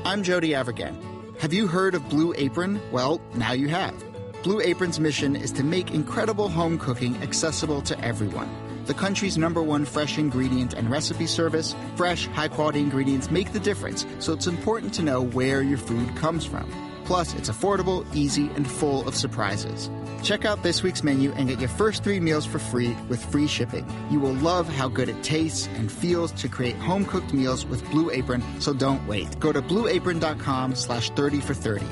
I'm Jody Avirgan. Have you heard of Blue Apron? Well, now you have. Blue Apron's mission is to make incredible home cooking accessible to everyone. The country's #1 fresh ingredient and recipe service, fresh, high-quality ingredients make the difference, so it's important to know where your food comes from. Plus, it's affordable, easy, and full of surprises. Check out this week's menu and get your first 3 meals for free with free shipping. You will love how good it tastes and feels to create home-cooked meals with Blue Apron, so don't wait. Go to blueapron.com/30 for 30.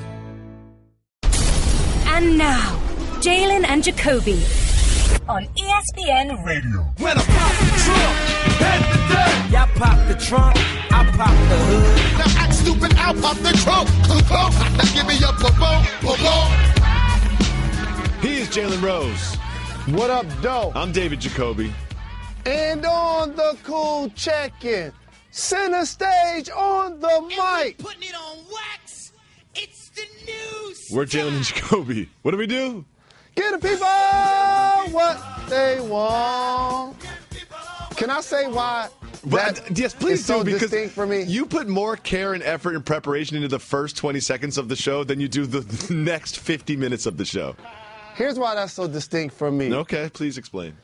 And now, Jalen and Jacoby on ESPN Radio. When I pop the trunk, head to death. Y'all pop the trunk, I pop the hood. Now act stupid, I'll pop the trunk. Give me your boom. He is Jalen Rose. What up, Doe? I'm David Jacoby. And on the cool check-in, center stage on the mic. Putting it on wax. It's the news. We're Jalen and Jacoby. What do we do? Give the people what they want. Can I say why Yes, please is so do, because distinct for me? you put more care and effort and preparation into the first 20 seconds of the show than you do the next 50 minutes of the show. Here's why that's so distinct for me. Okay, please explain.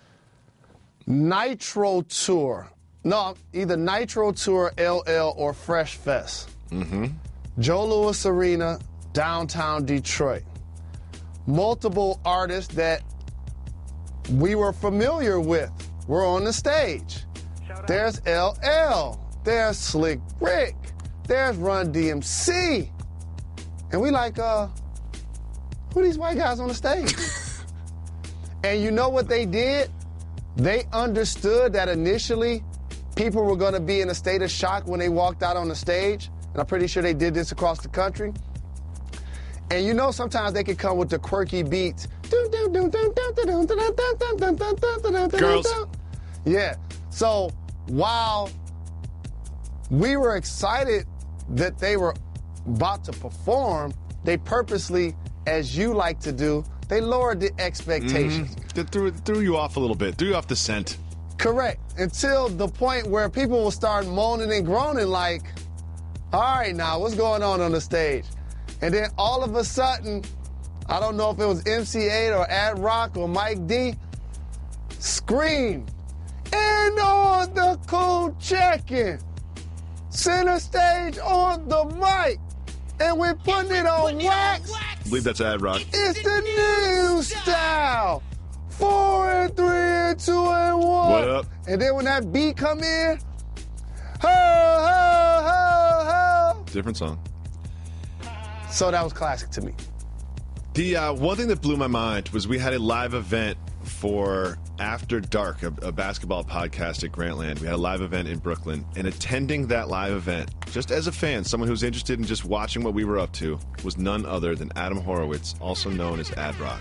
Nitro Tour. No, either Nitro Tour, LL, or Fresh Fest. Joe Louis Arena, downtown Detroit. Multiple artists that we were familiar with were on the stage. There's LL, there's Slick Rick, there's Run DMC. And we like, who these white guys on the stage? And you know what they did? They understood that initially people were gonna be in a state of shock when they walked out on the stage. And I'm pretty sure they did this across the country. And you know sometimes they could come with the quirky beats. Girls. Yeah. So while we were excited that they were about to perform, they purposely, as you like to do, they lowered the expectations. That threw you off a little bit, threw you off the scent. Correct. Until the point where people will start moaning and groaning like, all right now, what's going on the stage? And then all of a sudden, I don't know if it was MC8 or Ad Rock or Mike D, screamed, and on the cool check-in, center stage on the mic, and we're putting it on wax. I believe that's Ad Rock. It's the new style. 4 and 3 and 2 and 1. What up? And then when that beat come in, ho, ho, ho, ho. Different song. So that was classic to me. The one thing that blew my mind was we had a live event for After Dark, a basketball podcast at Grantland. We had a live event in Brooklyn, and attending that live event, just as a fan, someone who was interested in just watching what we were up to, was none other than Adam Horowitz, also known as Ad Rock.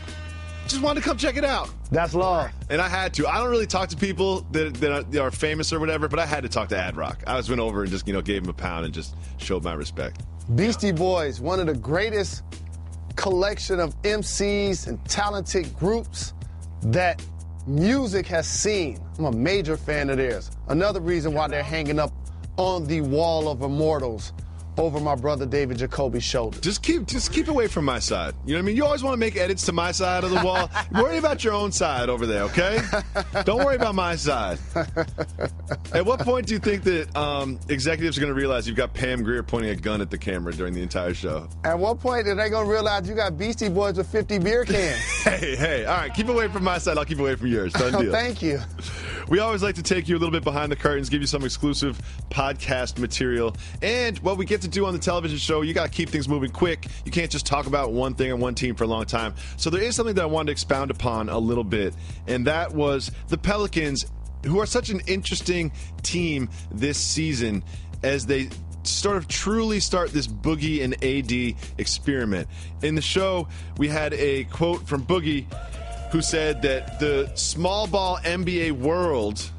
Just wanted to come check it out. That's love. And I had to. I don't really talk to people that are famous or whatever, but I had to talk to Ad Rock. I just went over and just gave him a pound and just showed my respect. Beastie Boys, one of the greatest collection of MCs and talented groups that music has seen. I'm a major fan of theirs. Another reason why they're hanging up on the wall of immortals over my brother David Jacoby's shoulder. Just keep away from my side. You know what I mean? You always want to make edits to my side of the wall. Worry about your own side over there, okay? Don't worry about my side. At what point do you think that executives are going to realize you've got Pam Grier pointing a gun at the camera during the entire show? At what point are they going to realize you got Beastie Boys with 50 beer cans? Hey, all right, keep away from my side. I'll keep away from yours. Done deal. Thank you. We always like to take you a little bit behind the curtains, give you some exclusive podcast material. And what we get to do on the television show, you got to keep things moving quick. You can't just talk about one thing and one team for a long time. So there is something that I wanted to expound upon a little bit, and that was the Pelicans, who are such an interesting team this season as they sort of truly start this Boogie and AD experiment. In the show, we had a quote from Boogie, who said that the small ball NBA world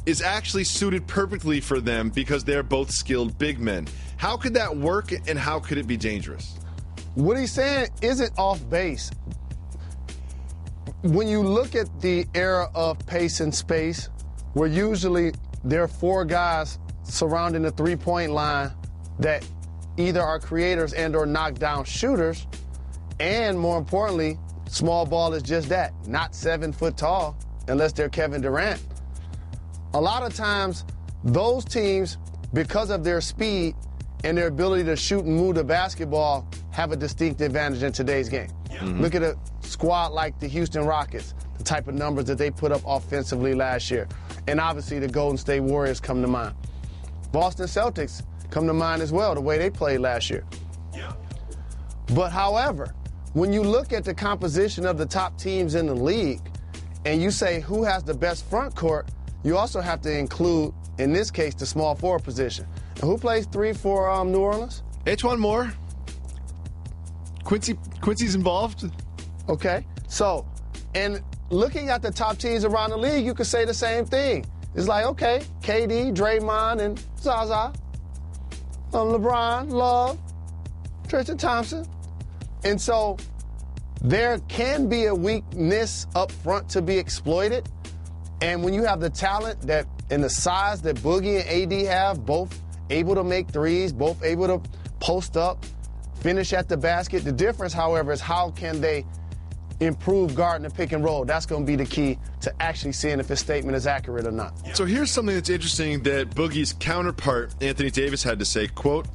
is actually suited perfectly for them because they're both skilled big men. How could that work, and how could it be dangerous? What he's saying isn't off base. When you look at the era of pace and space, where usually there are 4 guys surrounding the three-point line that either are creators and or knockdown shooters, and more importantly, small ball is just that, not 7 foot tall, unless they're Kevin Durant. A lot of times, those teams, because of their speed and their ability to shoot and move the basketball, have a distinct advantage in today's game. Mm-hmm. Look at a squad like the Houston Rockets, the type of numbers that they put up offensively last year. And obviously the Golden State Warriors come to mind. Boston Celtics come to mind as well, the way they played last year. Yeah. But however, when you look at the composition of the top teams in the league and you say who has the best front court, you also have to include, in this case, the small forward position. And who plays 3 for New Orleans? H1 Moore. Quincy's involved. Okay. So, and looking at the top teams around the league, you could say the same thing. It's like, okay, KD, Draymond, and Zaza, LeBron, Love, Tristan Thompson. And so there can be a weakness up front to be exploited. And when you have the talent that and the size that Boogie and AD have, both able to make threes, both able to post up, finish at the basket. The difference, however, is how can they improve guarding the pick and roll. That's going to be the key to actually seeing if his statement is accurate or not. So here's something that's interesting that Boogie's counterpart, Anthony Davis, had to say, quote,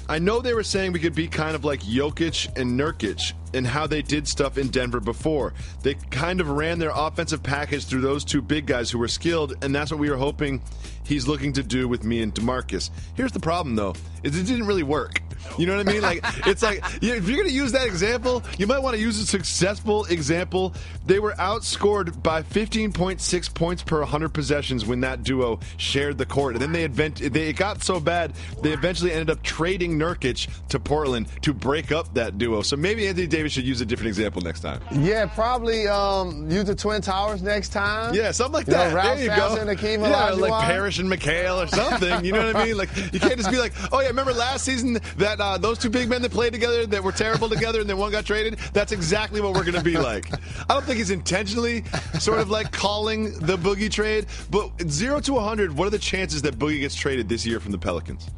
I know they were saying we could be kind of like Jokic and Nurkic and how they did stuff in Denver before. They kind of ran their offensive package through those two big guys who were skilled, and that's what we were hoping he's looking to do with me and DeMarcus. Here's the problem, though, is it didn't really work. You know what I mean? Like, it's like, if you're going to use that example, you might want to use a successful example. They were outscored by 15.6 points per 100 possessions when that duo shared the court. And then it got so bad, they eventually ended up trading Nurkic to Portland to break up that duo. So maybe Anthony Davis should use a different example next time. Yeah, probably use the Twin Towers next time. Yeah, something like that. Ralph there you Sampson, go. Akeem Yeah, Olajuwon. like Parrish and McHale or something. You know what I mean? Like, you can't just be like, oh yeah, remember last season that those two big men that played together that were terrible together and then one got traded? That's exactly what we're going to be like. I don't think he's intentionally sort of like calling the Boogie trade, but 0 to 100, what are the chances that Boogie gets traded this year from the Pelicans?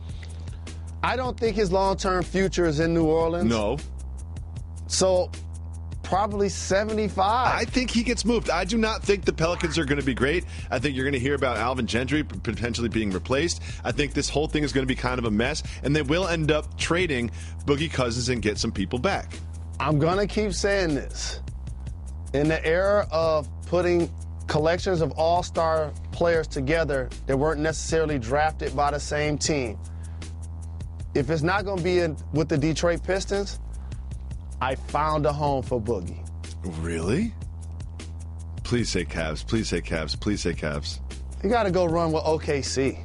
I don't think his long-term future is in New Orleans. No. So probably 75. I think he gets moved. I do not think the Pelicans are going to be great. I think you're going to hear about Alvin Gentry potentially being replaced. I think this whole thing is going to be kind of a mess, and they will end up trading Boogie Cousins and get some people back. I'm going to keep saying this. In the era of putting collections of all-star players together that weren't necessarily drafted by the same team, if it's not going to be with the Detroit Pistons, I found a home for Boogie. Really? Please say Cavs. Please say Cavs. Please say Cavs. You got to go run with OKC.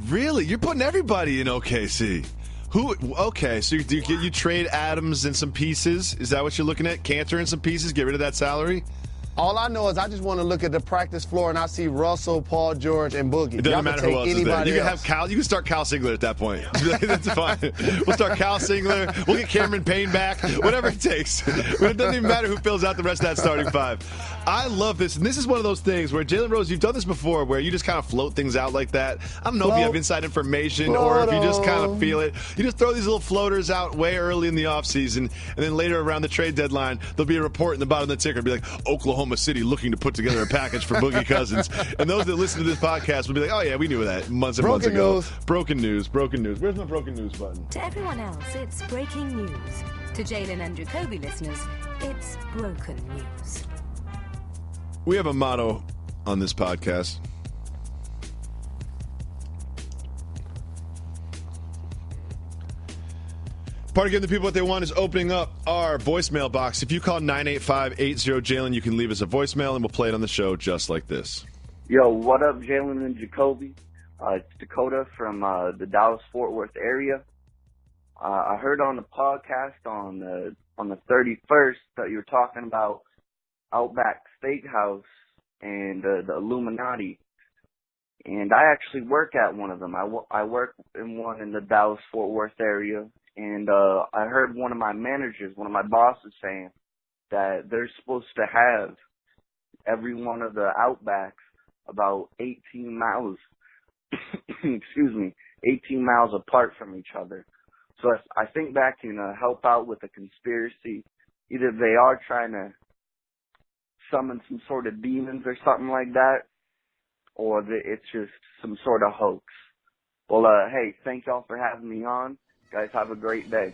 Really? You're putting everybody in OKC. Who? Okay, so you trade Adams and some pieces. Is that what you're looking at? Cantor and some pieces? Get rid of that salary? All I know is I just want to look at the practice floor and I see Russell, Paul George, and Boogie. It doesn't matter who else is there. You can have Cal. You can start Cal Singler at that point. That's fine. We'll start Cal Singler. We'll get Cameron Payne back. Whatever it takes. It doesn't even matter who fills out the rest of that starting five. I love this, and this is one of those things where Jalen Rose, you've done this before, where you just kind of float things out like that. I don't know if you have inside information or if you just kind of feel it. You just throw these little floaters out way early in the offseason, and then later around the trade deadline, there'll be a report in the bottom of the ticker, be like, Oklahoma City looking to put together a package for Boogie Cousins. And those that listen to this podcast will be like, oh yeah, we knew that months and months ago. Broken news. Where's my broken news button? To everyone else, it's breaking news. To Jalen and Jacoby listeners, it's broken news. We have a motto on this podcast. Part of giving the people what they want is opening up our voicemail box. If you call 985-80-JALEN, you can leave us a voicemail and we'll play it on the show just like this. Yo, what up, Jalen and Jacoby? It's Dakota from the Dallas-Fort Worth area. I heard on the podcast on the 31st that you were talking about Outback Steakhouse and the Illuminati. And I actually work at one of them. I work in one in the Dallas-Fort Worth area. And I heard one of my managers, one of my bosses saying that they're supposed to have every one of the Outbacks about 18 miles, 18 miles apart from each other. So I think that can help out with the conspiracy. Either they are trying to summon some sort of demons or something like that, or it's just some sort of hoax. Well, hey, thank y'all for having me on. Guys, have a great day.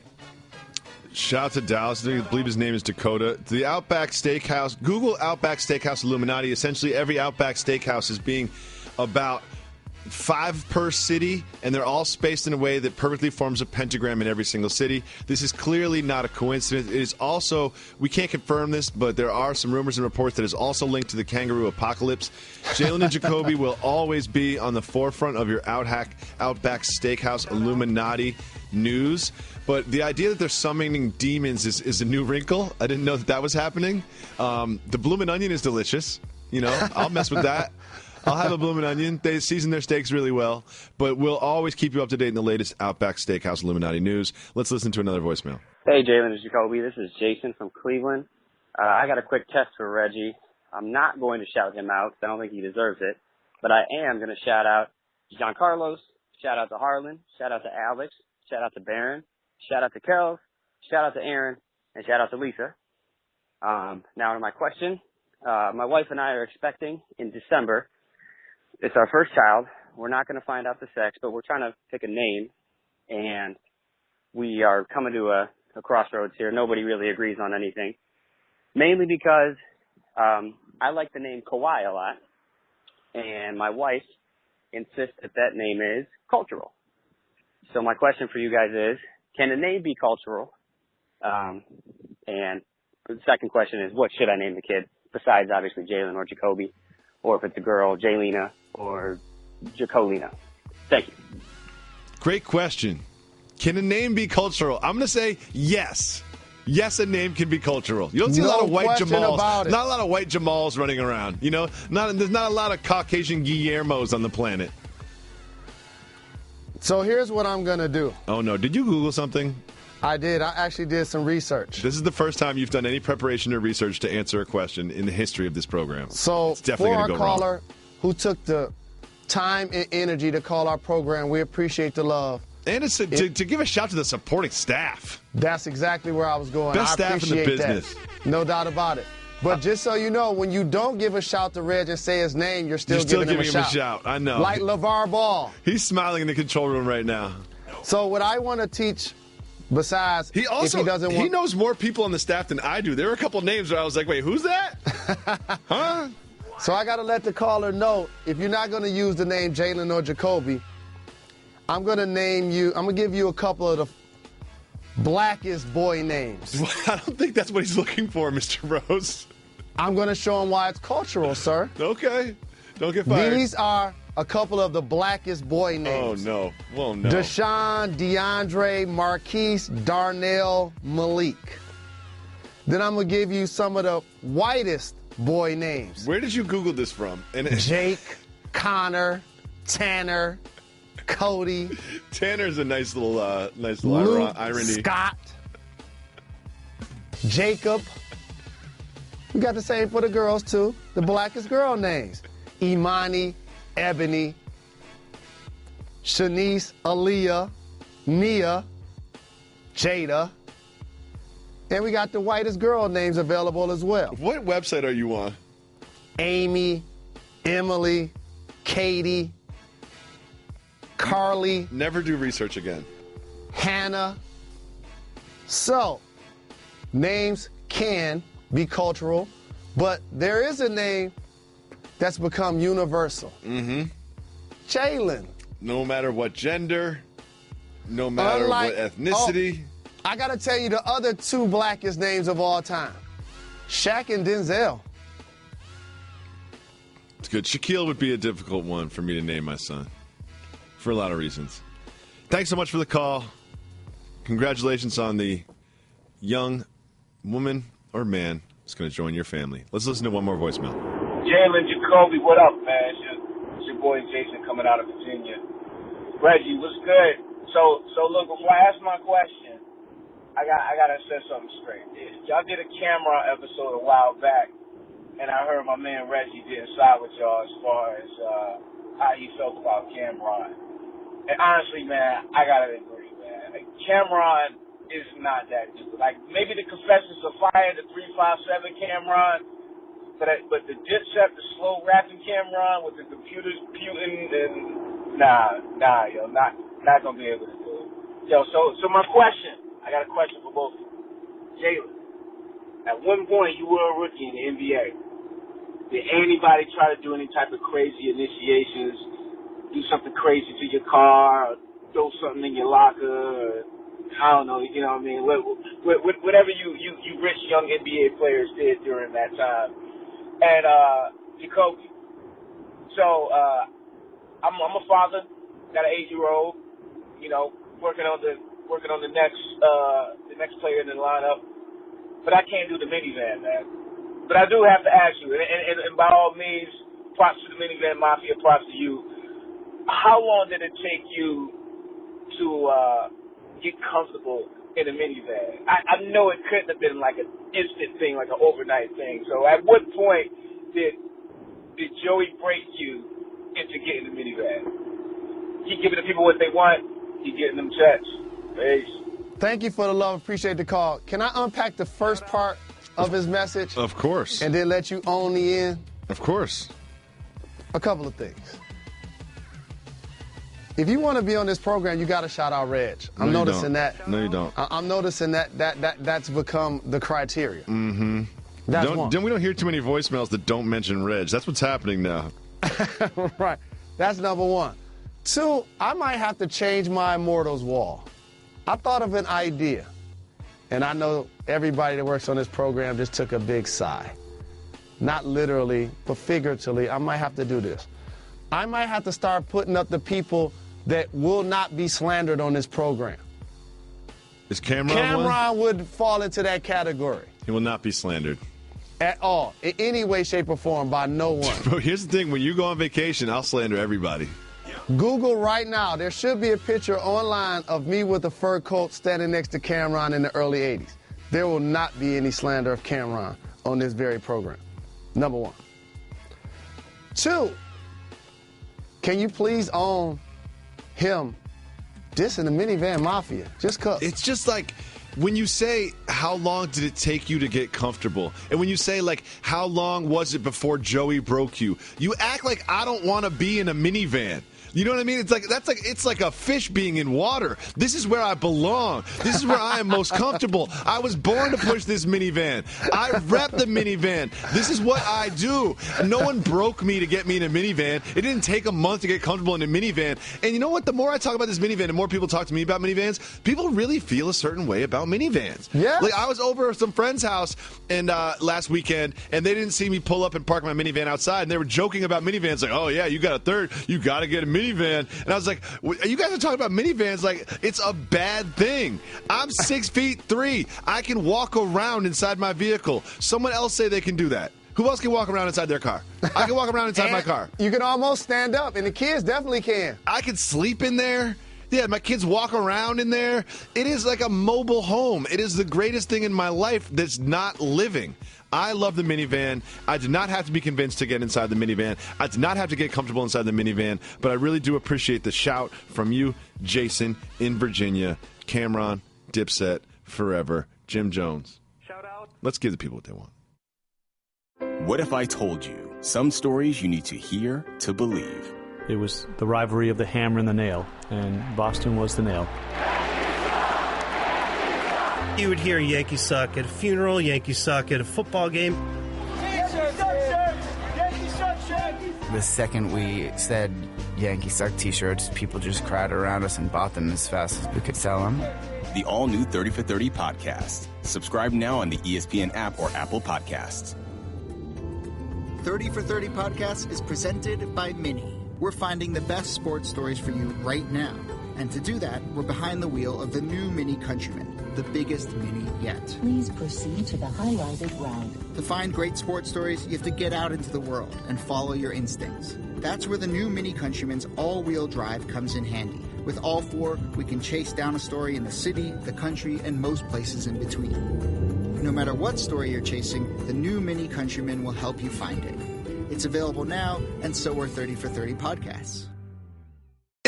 Shout out to Dallas. I believe his name is Dakota. The Outback Steakhouse. Google Outback Steakhouse Illuminati. Essentially, every Outback Steakhouse is being about 5 per city, and they're all spaced in a way that perfectly forms a pentagram in every single city. This is clearly not a coincidence. It is also, we can't confirm this, but there are some rumors and reports that is also linked to the kangaroo apocalypse. Jalen and Jacoby will always be on the forefront of your Outback Steakhouse Illuminati news. But the idea that they're summoning demons is a new wrinkle. I didn't know that was happening. The bloomin' onion is delicious. You know, I'll mess with that. I'll have a bloomin' onion. They season their steaks really well. But we'll always keep you up to date in the latest Outback Steakhouse Illuminati news. Let's listen to another voicemail. Hey, Jalen and Jacoby. This is Jason from Cleveland. I got a quick test for Reggie. I'm not going to shout him out because I don't think he deserves it. But I am going to shout out John Carlos, shout out to Harlan, shout out to Alex, shout out to Barron, shout out to Carol, shout out to Aaron, and shout out to Lisa. Now to my question. My wife and I are expecting in December. It's our first child. We're not going to find out the sex, but we're trying to pick a name, and we are coming to a crossroads here. Nobody really agrees on anything, mainly because I like the name Kawhi a lot, and my wife insists that name is cultural. So my question for you guys is, can a name be cultural? And the second question is, what should I name the kid, besides obviously Jalen or Jacoby, or if it's a girl, Jaylina or Jacolina? Thank you. Great question. Can a name be cultural? I'm going to say yes. Yes, a name can be cultural. You don't see a lot of white Jamals. Not a lot of white Jamals running around. You know, there's not a lot of Caucasian Guillermos on the planet. So here's what I'm going to do. Oh, no. Did you Google something? I did. I actually did some research. This is the first time you've done any preparation or research to answer a question in the history of this program. So it's definitely for our go caller wrong. Who took the time and energy to call our program, we appreciate the love. And it's to give a shout to the supporting staff. That's exactly where I was going. Best staff in the business. That. No doubt about it. But just so you know, when you don't give a shout to Reg and say his name, you're still giving him a shout. I know. Like LeVar Ball. He's smiling in the control room right now. So what I want to teach, besides, he knows more people on the staff than I do. There were a couple names where I was like, wait, who's that? Huh? So I got to let the caller know, if you're not going to use the name Jalen or Jacoby, I'm going to give you a couple of the blackest boy names. I don't think that's what he's looking for, Mr. Rose. I'm going to show him why it's cultural, sir. Okay. Don't get fired. These are a couple of the blackest boy names. Oh, no. Oh, no. Deshaun, DeAndre, Marquise, Darnell, Malik. Then I'm going to give you some of the whitest boy names. Where did you Google this from? Jake, Connor, Tanner, Cody. Tanner's a nice little Luke, irony. Scott, Jacob. We got the same for the girls, too. The blackest girl names. Imani, Ebony, Shanice, Aaliyah, Nia, Jada. And we got the whitest girl names available as well. What website are you on? Amy, Emily, Katie, Carly. Never do research again. Hannah. So, names can be cultural, but there is a name that's become universal. Mm-hmm. Jalen. No matter what gender, no matter what ethnicity. I got to tell you the other two blackest names of all time. Shaq and Denzel. It's good. Shaquille would be a difficult one for me to name my son for a lot of reasons. Thanks so much for the call. Congratulations on the young woman or man who's going to join your family. Let's listen to one more voicemail. Jalen Jacoby, what up, man? It's your boy Jason coming out of Virginia. Reggie, what's good? So look, before I ask my question, I gotta set something straight. Y'all did a camera episode a while back, and I heard my man Reggie didn't side with y'all as far as how he felt about Cameron. And honestly, man, I gotta agree, man. Cameron is not that dude. Like, maybe the Confessions of Fire, the 357 Cameron, but the Dipset, the slow rapping Cameron with the computers puting, and yo, not gonna be able to do it. Yo, so my question, I got a question for both of you. Jalen, at one point you were a rookie in the NBA. Did anybody try to do any type of crazy initiations, do something crazy to your car, or throw something in your locker, or I don't know, you know what I mean? Whatever you rich young NBA players did during that time. And Jacoby. So I'm a father, got an 8-year-old, you know, working on the next player in the lineup. But I can't do the minivan, man. But I do have to ask you, and by all means, props to the minivan mafia, props to you. How long did it take you to get comfortable in a minivan? I know it couldn't have been like an instant thing, like an overnight thing. So at what point did Joey break you into getting a minivan? He giving the people what they want. He getting them checks. Peace. Thank you for the love. Appreciate the call. Can I unpack the first part of his message? Of course. And then let you own the end? Of course. A couple of things. If you want to be on this program, you got to shout out Reg. I'm noticing that. No, you don't. I'm noticing that's become the criteria. Mm-hmm. That's one. We don't hear too many voicemails that don't mention Reg. That's what's happening now. Right. That's number one. Two, I might have to change my Immortals wall. I thought of an idea, and I know everybody that works on this program just took a big sigh. Not literally, but figuratively, I might have to do this. I might have to start putting up the people that will not be slandered on this program. Is Cameron Cameron would fall into that category. He will not be slandered. At all. In any way, shape, or form by no one. Bro, here's the thing. When you go on vacation, I'll slander everybody. Google right now. There should be a picture online of me with a fur coat standing next to Cameron in the early 80s. There will not be any slander of Cameron on this very program. Number one. Two, can you please own him dissing the minivan mafia? Just cuz. It's just like when you say, how long did it take you to get comfortable? And when you say, like, how long was it before Joey broke you? You act like I don't want to be in a minivan. You know what I mean? It's like a fish being in water. This is where I belong. This is where I am most comfortable. I was born to push this minivan. I rep the minivan. This is what I do. No one broke me to get me in a minivan. It didn't take a month to get comfortable in a minivan. And you know what? The more I talk about this minivan, the more people talk to me about minivans, people really feel a certain way about minivans. Yeah. Like, I was over at some friend's house and last weekend, and they didn't see me pull up and park my minivan outside, and they were joking about minivans, like, oh, yeah, you got a third. You got to get a minivan. And I was like, you guys are talking about minivans like it's a bad thing. I'm 6'3". I can walk around inside my vehicle. Someone else say they can do that. Who else can walk around inside their car? I can walk around inside my car. You can almost stand up, and the kids definitely can. I can sleep in there. Yeah, my kids walk around in there. It is like a mobile home. It is the greatest thing in my life that's not living. I love the minivan. I did not have to be convinced to get inside the minivan. I did not have to get comfortable inside the minivan, but I really do appreciate the shout from you, Jason, in Virginia, Cameron, Dipset, Forever, Jim Jones. Shout out. Let's give the people what they want. What if I told you some stories you need to hear to believe? It was the rivalry of the hammer and the nail, and Boston was the nail. You would hear Yankees suck at a funeral, Yankees suck at a football game. The second we said Yankee suck t-shirts, people just crowded around us and bought them as fast as we could sell them. The all-new 30 for 30 podcast. Subscribe now on the ESPN app or Apple Podcasts. 30 for 30 podcast is presented by Mini. We're finding the best sports stories for you right now. And to do that, we're behind the wheel of the new Mini Countryman, the biggest Mini yet. Please proceed to the highlighted route. To find great sports stories, you have to get out into the world and follow your instincts. That's where the new Mini Countryman's all-wheel drive comes in handy. With all four, we can chase down a story in the city, the country, and most places in between. No matter what story you're chasing, the new Mini Countryman will help you find it. It's available now, and so are 30 for 30 podcasts.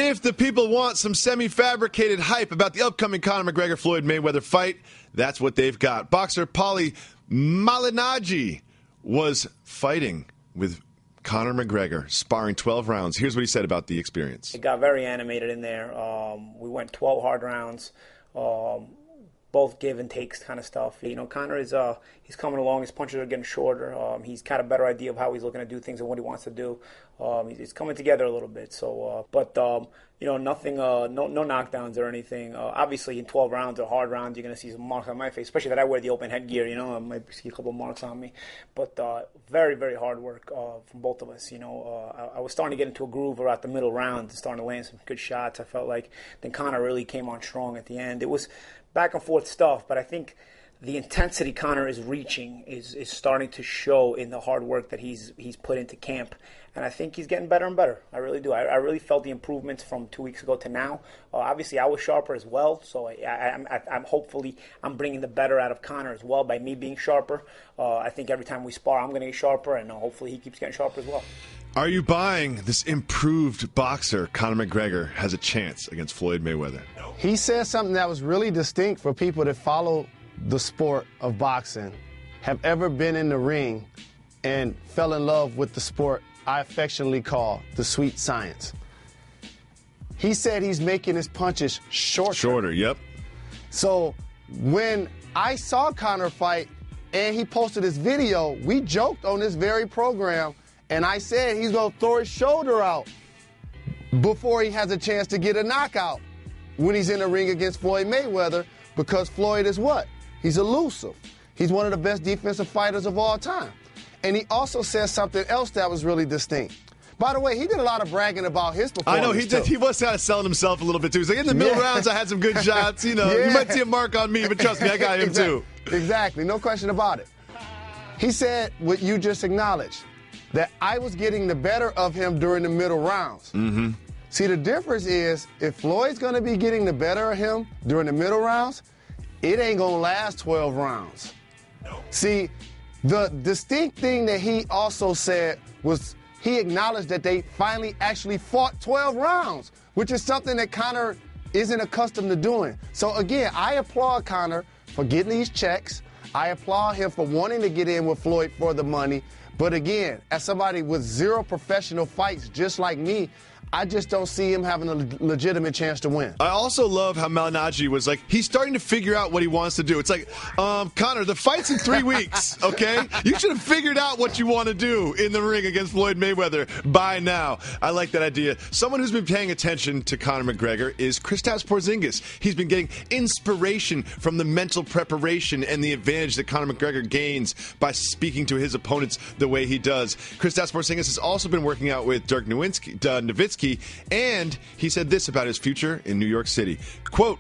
If the people want some semi-fabricated hype about the upcoming Conor McGregor-Floyd Mayweather fight, that's what they've got. Boxer Paulie Malignaggi was fighting with Conor McGregor, sparring 12 rounds. Here's what he said about the experience. It got very animated in there. We went 12 hard rounds, both give and takes kind of stuff. You know, Conor is he's coming along. His punches are getting shorter. He's got a better idea of how he's looking to do things and what he wants to do. He's coming together a little bit. So, you know, nothing, no knockdowns or anything. Obviously, in 12 rounds or hard rounds, you're going to see some marks on my face, especially that I wear the open headgear. You know, I might see a couple marks on me. But very, very hard work from both of us. You know, I was starting to get into a groove around the middle rounds and starting to land some good shots. I felt like then Conor really came on strong at the end. It was back and forth stuff, but I think the intensity Conor is reaching is starting to show in the hard work that he's put into camp. And I think he's getting better and better. I really do. I really felt the improvements from 2 weeks ago to now. Obviously, I was sharper as well, so I'm hopefully I'm bringing the better out of Conor as well by me being sharper. I think every time we spar, I'm going to get sharper, and hopefully he keeps getting sharper as well. Are you buying this improved boxer, Conor McGregor, has a chance against Floyd Mayweather? He said something that was really distinct for people that follow the sport of boxing, have ever been in the ring and fell in love with the sport I affectionately call the sweet science. He said he's making his punches shorter. Shorter, yep. So when I saw Conor fight and he posted this video, we joked on this very program, and I said he's going to throw his shoulder out before he has a chance to get a knockout when he's in the ring against Floyd Mayweather, because Floyd is what? He's elusive. He's one of the best defensive fighters of all time. And he also said something else that was really distinct. By the way, he did a lot of bragging about his performance. I know, he did. He was kind of selling himself a little bit, too. He's like, in the middle rounds, I had some good shots. You know, you might see a mark on me, but trust me, I got him, too. Exactly. No question about it. He said what you just acknowledged, that I was getting the better of him during the middle rounds. Mm-hmm. See, the difference is, if Floyd's going to be getting the better of him during the middle rounds, it ain't going to last 12 rounds. No. See, the distinct thing that he also said was he acknowledged that they finally actually fought 12 rounds, which is something that Conor isn't accustomed to doing. So, again, I applaud Conor for getting these checks. I applaud him for wanting to get in with Floyd for the money. But, again, as somebody with zero professional fights just like me, I just don't see him having a legitimate chance to win. I also love how Malignaggi was like, he's starting to figure out what he wants to do. It's like, Conor, the fight's in 3 weeks, okay? You should have figured out what you want to do in the ring against Floyd Mayweather by now. I like that idea. Someone who's been paying attention to Conor McGregor is Kristaps Porzingis. He's been getting inspiration from the mental preparation and the advantage that Conor McGregor gains by speaking to his opponents the way he does. Kristaps Porzingis has also been working out with Dirk Nowitzki, and he said this about his future in New York City. Quote,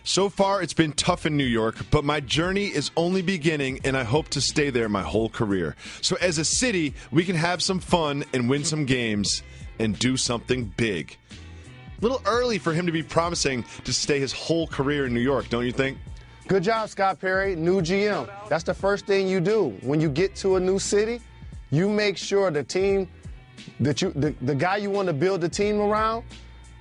"So far it's been tough in New York, but my journey is only beginning, and I hope to stay there my whole career. So as a city, we can have some fun and win some games and do something big." A little early for him to be promising to stay his whole career in New York, don't you think? Good job, Scott Perry, new GM. That's the first thing you do. When you get to a new city, you make sure the team that the guy you want to build the team around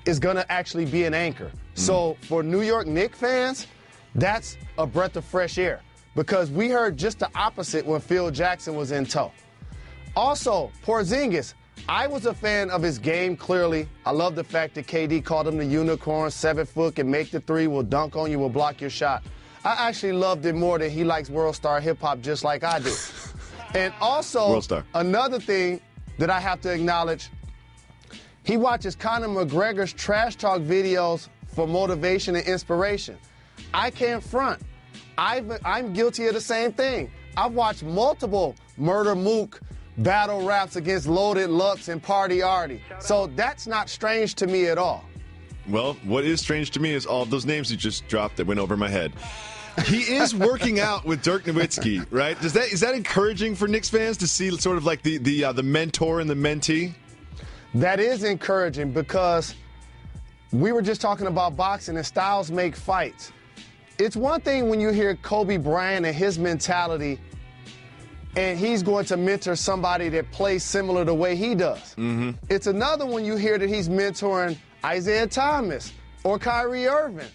is going to actually be an anchor. So for New York Knicks fans, that's a breath of fresh air, because we heard just the opposite when Phil Jackson was in tow. Also, Porzingis, I was a fan of his game, clearly. I love the fact that KD called him the unicorn, 7 foot, can make the three, will dunk on you, will block your shot. I actually loved it more than he likes World Star Hip Hop just like I do. And also, another thing that I have to acknowledge, he watches Conor McGregor's trash talk videos for motivation and inspiration. I can't front. I'm guilty of the same thing. I've watched multiple Murder Mook battle raps against Loaded Lux and Party Artie. So that's not strange to me at all. Well, what is strange to me is all of those names you just dropped that went over my head. He is working out with Dirk Nowitzki, right? Is that encouraging for Knicks fans to see sort of like the mentor and the mentee? That is encouraging, because we were just talking about boxing and styles make fights. It's one thing when you hear Kobe Bryant and his mentality, and he's going to mentor somebody that plays similar the way he does. Mm-hmm. It's another when you hear that he's mentoring Isaiah Thomas or Kyrie Irving.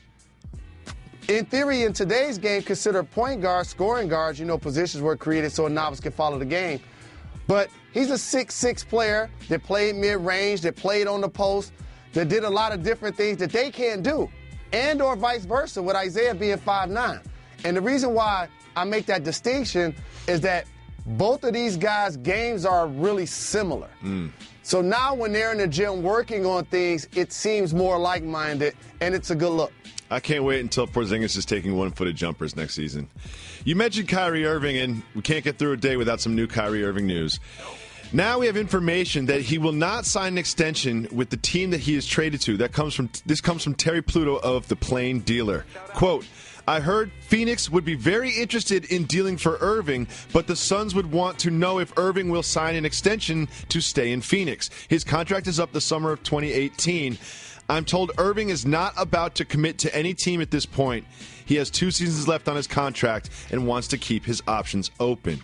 In theory, in today's game, consider point guards, scoring guards, positions were created so a novice can follow the game. But he's a 6'6" player that played mid-range, that played on the post, that did a lot of different things that they can't do, and or vice versa with Isaiah being 5'9". And the reason why I make that distinction is that both of these guys' games are really similar. So now when they're in the gym working on things, it seems more like-minded, and it's a good look. I can't wait until Porzingis is taking one-footed jumpers next season. You mentioned Kyrie Irving, and we can't get through a day without some new Kyrie Irving news. Now we have information that he will not sign an extension with the team that he is traded to. This comes from Terry Pluto of The Plain Dealer. Quote, I heard Phoenix would be very interested in dealing for Irving, but the Suns would want to know if Irving will sign an extension to stay in Phoenix. His contract is up the summer of 2018. I'm told Irving is not about to commit to any team at this point. He has 2 seasons left on his contract and wants to keep his options open.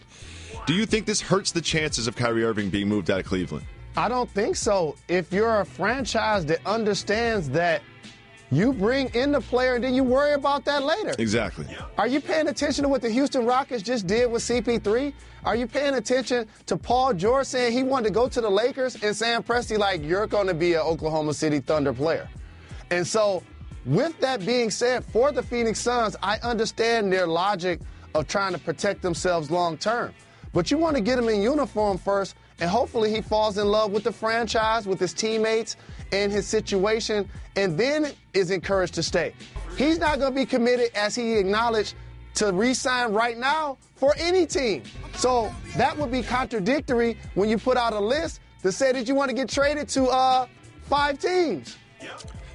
Do you think this hurts the chances of Kyrie Irving being moved out of Cleveland? I don't think so. If you're a franchise that understands that you bring in the player and then you worry about that later. Exactly. Are you paying attention to what the Houston Rockets just did with CP3? Are you paying attention to Paul George saying he wanted to go to the Lakers and Sam Presti like, you're going to be an Oklahoma City Thunder player? And so with that being said, for the Phoenix Suns, I understand their logic of trying to protect themselves long term. But you want to get him in uniform first, and hopefully he falls in love with the franchise, with his teammates, and his situation, and then is encouraged to stay. He's not going to be committed, as he acknowledged, to re-sign right now for any team. So that would be contradictory when you put out a list that said that you want to get traded to 5 teams.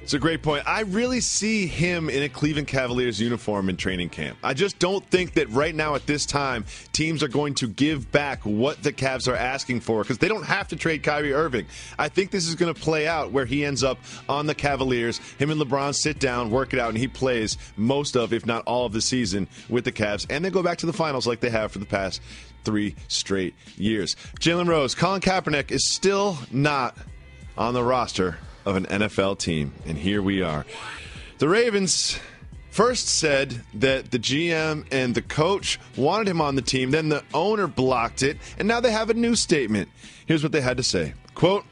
It's a great point. I really see him in a Cleveland Cavaliers uniform in training camp. I just don't think that right now at this time teams are going to give back what the Cavs are asking for because they don't have to trade Kyrie Irving. I think this is going to play out where he ends up on the Cavaliers. Him and LeBron sit down, work it out, and he plays most of, if not all of the season with the Cavs, and they go back to the finals like they have for the past 3 straight years. Jalen Rose, Colin Kaepernick is still not on the roster of an NFL team, and here we are. The Ravens first said that the GM and the coach wanted him on the team, then the owner blocked it, and now they have a new statement. Here's what they had to say. Quote,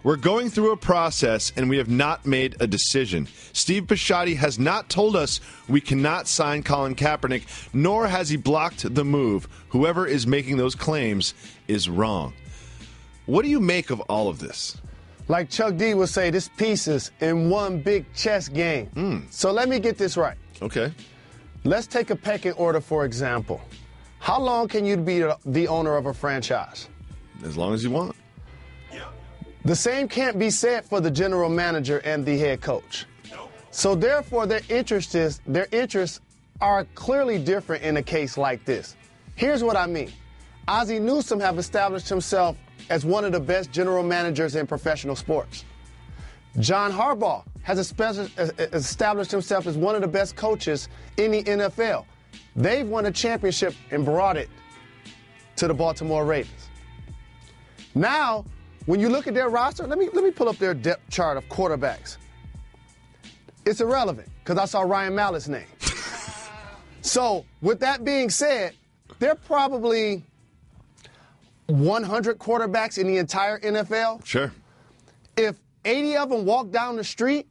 we're going through a process and we have not made a decision. Steve Bisciotti has not told us we cannot sign Colin Kaepernick, nor has he blocked the move. Whoever is making those claims is wrong. What do you make of all of this? Like Chuck D would say, this pieces in one big chess game. So let me get this right. Okay. Let's take a pecking order, for example. How long can you be the owner of a franchise? As long as you want. The same can't be said for the general manager and the head coach. So therefore, their interests are clearly different in a case like this. Here's what I mean. Ozzie Newsome have established himself as one of the best general managers in professional sports. John Harbaugh has established himself as one of the best coaches in the NFL. They've won a championship and brought it to the Baltimore Ravens. Now, when you look at their roster, let me pull up their depth chart of quarterbacks. It's irrelevant because I saw Ryan Mallett's name. So, with that being said, they're probably 100 quarterbacks in the entire NFL. Sure. If 80 of them walk down the street,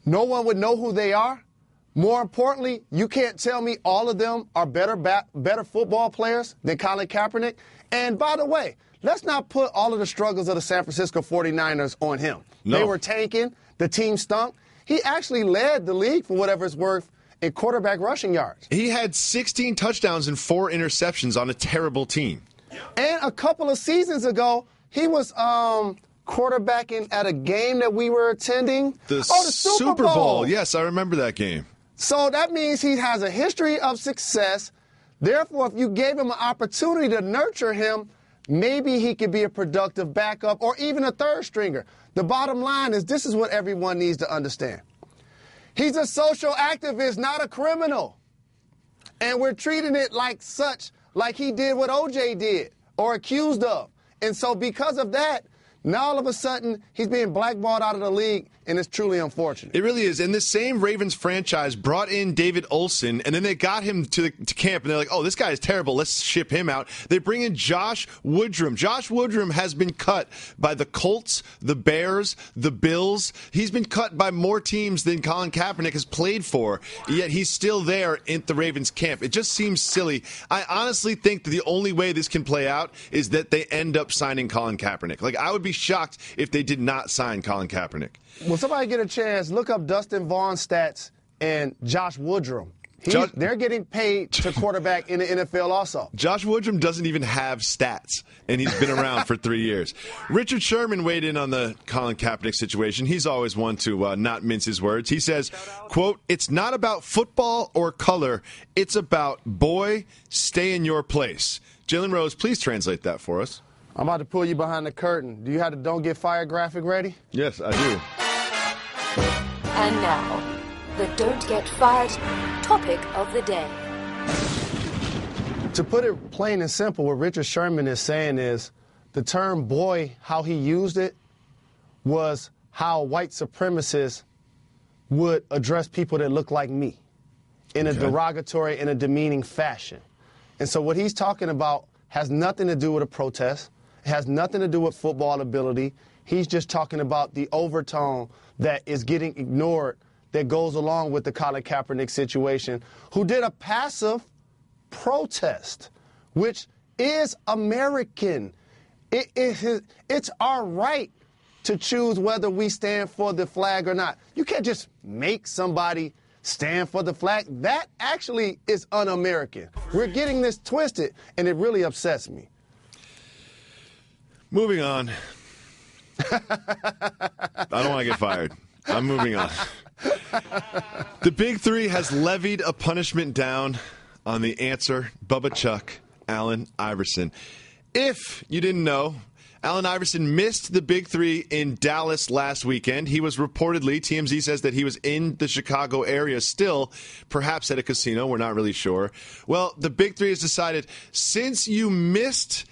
no one would know who they are. More importantly, you can't tell me all of them are better football players than Colin Kaepernick. And by the way, let's not put all of the struggles of the San Francisco 49ers on him. No. They were tanking. The team stunk. He actually led the league, for whatever it's worth, in quarterback rushing yards. He had 16 touchdowns and 4 interceptions on a terrible team. And a couple of seasons ago, he was quarterbacking at a game that we were attending. The Super Bowl. Yes, I remember that game. So that means he has a history of success. Therefore, if you gave him an opportunity to nurture him, maybe he could be a productive backup or even a third stringer. The bottom line is this is what everyone needs to understand. He's a social activist, not a criminal. And we're treating it like such, like he did what OJ did or accused of. And so because of that, Now all of a sudden, he's being blackballed out of the league, and it's truly unfortunate. It really is. And this same Ravens franchise brought in David Olsen, and then they got him to camp, and they're like, oh, this guy is terrible. Let's ship him out. They bring in Josh Woodrum. Josh Woodrum has been cut by the Colts, the Bears, the Bills. He's been cut by more teams than Colin Kaepernick has played for, yet he's still there in the Ravens camp. It just seems silly. I honestly think that the only way this can play out is that they end up signing Colin Kaepernick. Like, I would be shocked if they did not sign Colin Kaepernick. When somebody get a chance, look up Dustin Vaughn's stats and Josh Woodrum. They're getting paid to quarterback in the NFL also. Josh Woodrum doesn't even have stats, and he's been around for 3 years. Richard Sherman weighed in on the Colin Kaepernick situation. He's always one to not mince his words. He says, quote, "It's not about football or color. It's about, boy, stay in your place." Jalen Rose, please translate that for us. I'm about to pull you behind the curtain. Do you have the Don't Get Fired graphic ready? Yes, I do. And now, the Don't Get Fired topic of the day. To put it plain and simple, what Richard Sherman is saying is the term boy, how he used it, was how white supremacists would address people that look like me in a derogatory and a demeaning fashion. And so what he's talking about has nothing to do with a protest. It has nothing to do with football ability. He's just talking about the overtone that is getting ignored that goes along with the Colin Kaepernick situation, who did a passive protest, which is American. It's our right to choose whether we stand for the flag or not. You can't just make somebody stand for the flag. That actually is un-American. We're getting this twisted, and it really upsets me. Moving on. I don't want to get fired. I'm moving on. The Big Three has levied a punishment down on the answer, Bubba Chuck, Allen Iverson. If you didn't know, Allen Iverson missed the Big Three in Dallas last weekend. He was reportedly, TMZ says that he was in the Chicago area still, perhaps at a casino. We're not really sure. Well, the Big Three has decided, since you missed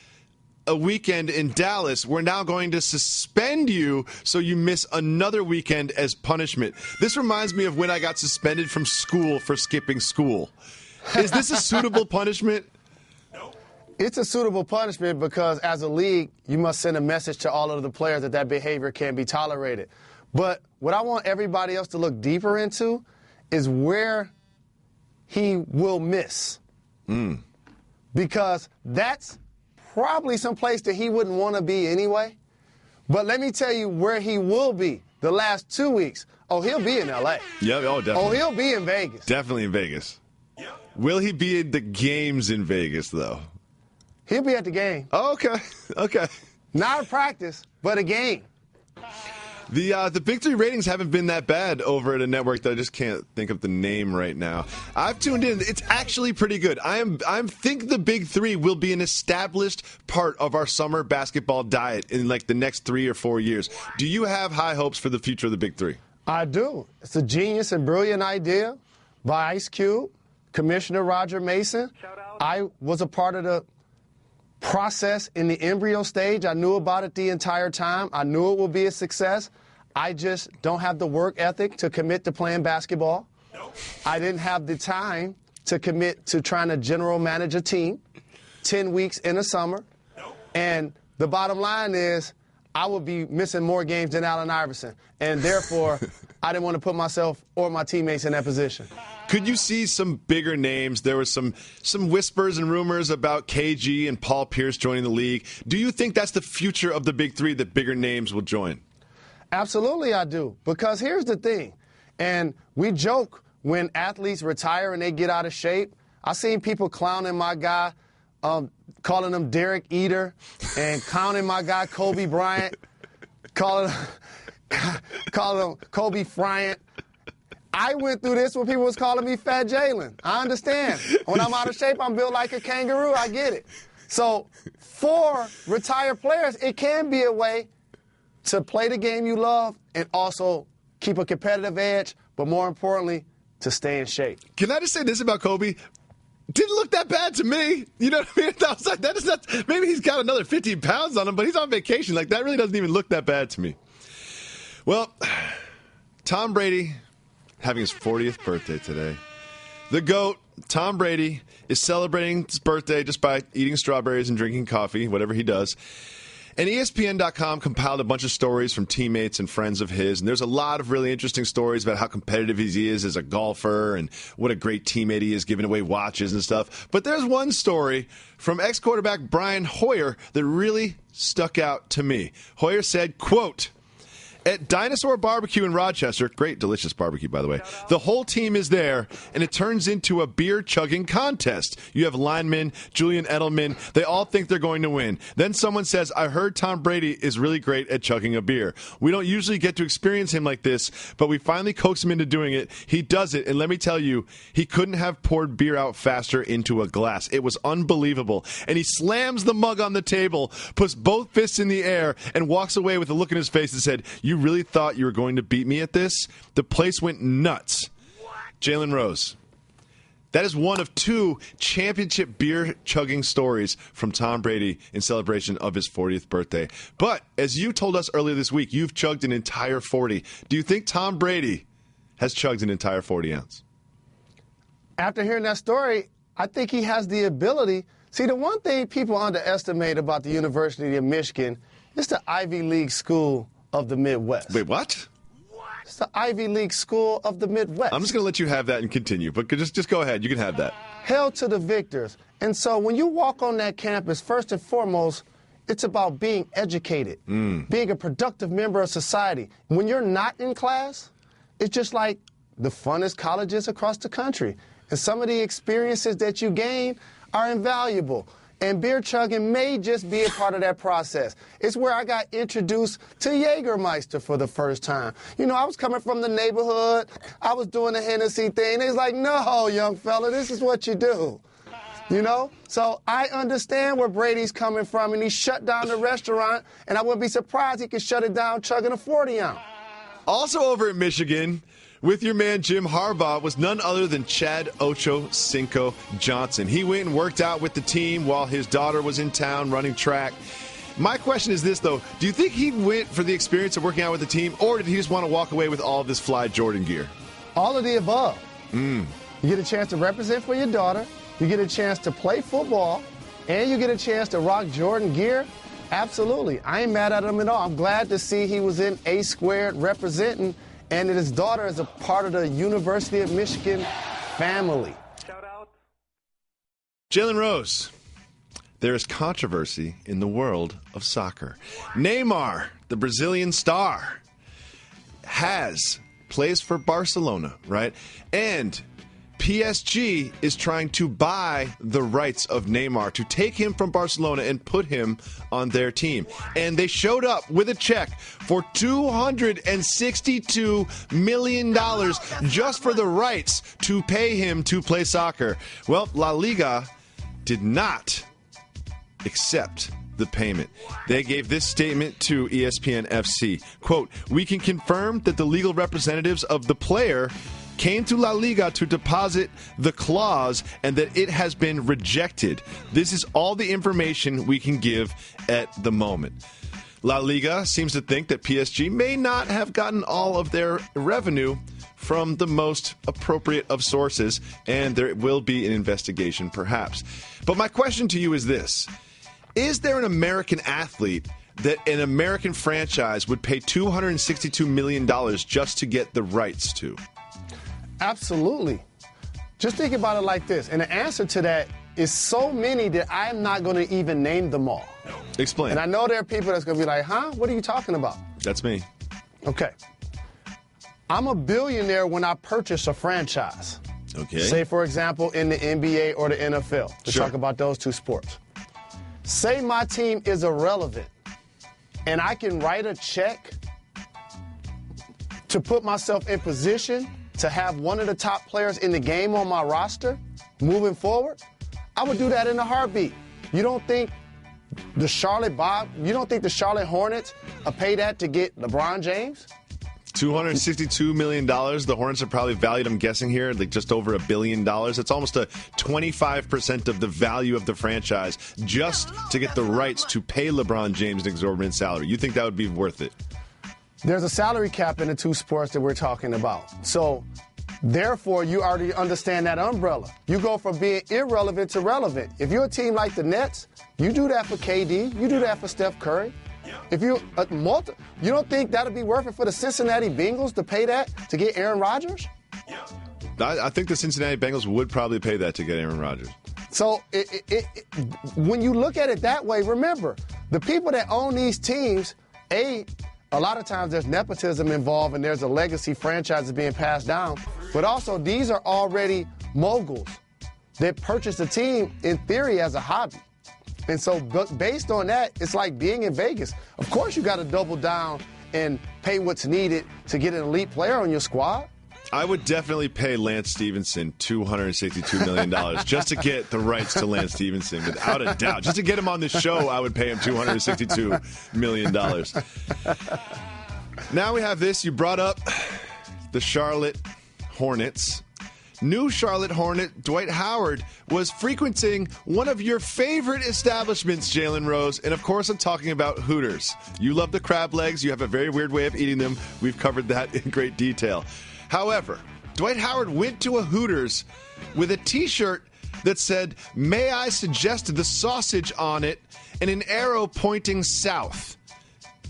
a weekend in Dallas, we're now going to suspend you so you miss another weekend as punishment. This reminds me of when I got suspended from school for skipping school. Is this a suitable punishment? It's a suitable punishment because as a league, you must send a message to all of the players that behavior can't be tolerated. But what I want everybody else to look deeper into is where he will miss. Because that's probably someplace that he wouldn't want to be anyway. But let me tell you where he will be the last 2 weeks. Oh, he'll be in L.A. Yeah, oh, definitely. Oh, he'll be in Vegas. Definitely in Vegas. Will he be at the games in Vegas, though? He'll be at the game. Oh, okay. Not a practice, but a game. The Big Three ratings haven't been that bad over at a network that I just can't think of the name right now. I've tuned in. It's actually pretty good. I think the Big Three will be an established part of our summer basketball diet in like the next 3 or 4 years. Do you have high hopes for the future of the Big Three? I do. It's a genius and brilliant idea by Ice Cube, Commissioner Roger Mason. I was a part of the process in the embryo stage. I knew about it the entire time. I knew it would be a success. I just don't have the work ethic to commit to playing basketball. I didn't have the time to commit to trying to general manage a team 10 weeks in the summer. And the bottom line is I would be missing more games than Allen Iverson. And therefore, I didn't want to put myself or my teammates in that position. Could you see some bigger names? There was some whispers and rumors about KG and Paul Pierce joining the league. Do you think that's the future of the Big Three, that bigger names will join? Absolutely I do. Because here's the thing. And we joke when athletes retire and they get out of shape. I've seen people clowning my guy, calling him Derek Eater, and clowning my guy Kobe Bryant, calling him Kobe Bryant. I went through this when people was calling me Fat Jalen. I understand. When I'm out of shape, I'm built like a kangaroo. I get it. So for retired players, it can be a way to play the game you love and also keep a competitive edge, but more importantly, to stay in shape. Can I just say this about Kobe? Didn't look that bad to me. You know what I mean? I was like, that is not, maybe he's got another 15 pounds on him, but he's on vacation. Like, that really doesn't even look that bad to me. Well, Tom Brady having his 40th birthday today. The GOAT, Tom Brady, is celebrating his birthday just by eating strawberries and drinking coffee, whatever he does. And ESPN.com compiled a bunch of stories from teammates and friends of his. And there's a lot of really interesting stories about how competitive he is as a golfer and what a great teammate he is, giving away watches and stuff. But there's one story from ex-quarterback Brian Hoyer that really stuck out to me. Hoyer said, quote, "At Dinosaur Barbecue in Rochester," great, delicious barbecue, by the way, "the whole team is there, and it turns into a beer-chugging contest. You have linemen, Julian Edelman. They all think they're going to win. Then someone says, 'I heard Tom Brady is really great at chugging a beer.' We don't usually get to experience him like this, but we finally coax him into doing it. He does it, and let me tell you, he couldn't have poured beer out faster into a glass. It was unbelievable." And he slams the mug on the table, puts both fists in the air, and walks away with a look in his face and said, "You really thought you were going to beat me at this?" The place went nuts. Jalen Rose. That is one of 2 championship beer-chugging stories from Tom Brady in celebration of his 40th birthday. But as you told us earlier this week, you've chugged an entire 40. Do you think Tom Brady has chugged an entire 40-ounce? After hearing that story, I think he has the ability. See, the one thing people underestimate about the University of Michigan is the Ivy League school of the Midwest. Wait, what? It's the Ivy League school of the Midwest. I'm just going to let you have that and continue, but just go ahead. You can have that. Hail to the victors. And so when you walk on that campus, first and foremost, it's about being educated, being a productive member of society. When you're not in class, it's just like the funnest colleges across the country. And some of the experiences that you gain are invaluable. And beer chugging may just be a part of that process. It's where I got introduced to Jägermeister for the first time. You know, I was coming from the neighborhood. I was doing the Hennessy thing. They was like, "No, young fella, this is what you do." You know? So I understand where Brady's coming from, and he shut down the restaurant, and I wouldn't be surprised he could shut it down chugging a 40-ounce. Also over in Michigan, with your man Jim Harbaugh, was none other than Chad Ochocinco Johnson. He went and worked out with the team while his daughter was in town running track. My question is this, though. Do you think he went for the experience of working out with the team, or did he just want to walk away with all of this fly Jordan gear? All of the above. You get a chance to represent for your daughter, you get a chance to play football, and you get a chance to rock Jordan gear. Absolutely. I ain't mad at him at all. I'm glad to see he was in A-squared representing, and that his daughter is a part of the University of Michigan family. Shout out. Jalen Rose. There is controversy in the world of soccer. Neymar, the Brazilian star, plays for Barcelona, right? And PSG is trying to buy the rights of Neymar to take him from Barcelona and put him on their team. And they showed up with a check for $262 million just for the rights to pay him to play soccer. Well, La Liga did not accept the payment. They gave this statement to ESPN FC. Quote, "We can confirm that the legal representatives of the player came to La Liga to deposit the clause and that it has been rejected. This is all the information we can give at the moment." La Liga seems to think that PSG may not have gotten all of their revenue from the most appropriate of sources, and there will be an investigation perhaps. But my question to you is this. Is there an American athlete that an American franchise would pay $262 million just to get the rights to? Absolutely. Just think about it like this. And the answer to that is so many that I'm not going to even name them all. Explain. And I know there are people that's going to be like, huh? What are you talking about? That's me. Okay. I'm a billionaire when I purchase a franchise. Okay. Say, for example, in the NBA or the NFL, to Sure. talk about those two sports. Say my team is irrelevant, and I can write a check to put myself in position to have one of the top players in the game on my roster moving forward, I would do that in a heartbeat. You don't think the Charlotte Hornets pay that to get LeBron James? $262 million. The Hornets are probably valued, I'm guessing here, like just over $1 billion. It's almost a 25% of the value of the franchise just to get the rights to pay LeBron James an exorbitant salary. You think that would be worth it? There's a salary cap in the two sports that we're talking about. So, therefore, you already understand that umbrella. You go from being irrelevant to relevant. If you're a team like the Nets, you do that for KD. You do that for Steph Curry. If you you don't think that'll be worth it for the Cincinnati Bengals to pay that to get Aaron Rodgers? I think the Cincinnati Bengals would probably pay that to get Aaron Rodgers. So when you look at it that way, remember, the people that own these teams, a lot of times there's nepotism involved and there's a legacy franchise that's being passed down. But also, these are already moguls that purchased a team, in theory, as a hobby. And so based on that, it's like being in Vegas. Of course, you got to double down and pay what's needed to get an elite player on your squad. I would definitely pay Lance Stevenson $262 million just to get the rights to Lance Stevenson, without a doubt. Just to get him on the show, I would pay him $262 million. Now we have this. You brought up the Charlotte Hornets. New Charlotte Hornet Dwight Howard was frequenting one of your favorite establishments, Jalen Rose, and of course I'm talking about Hooters. You love the crab legs. You have a very weird way of eating them. We've covered that in great detail. However, Dwight Howard went to a Hooters with a T-shirt that said, "May I suggest the sausage on it," and an arrow pointing south.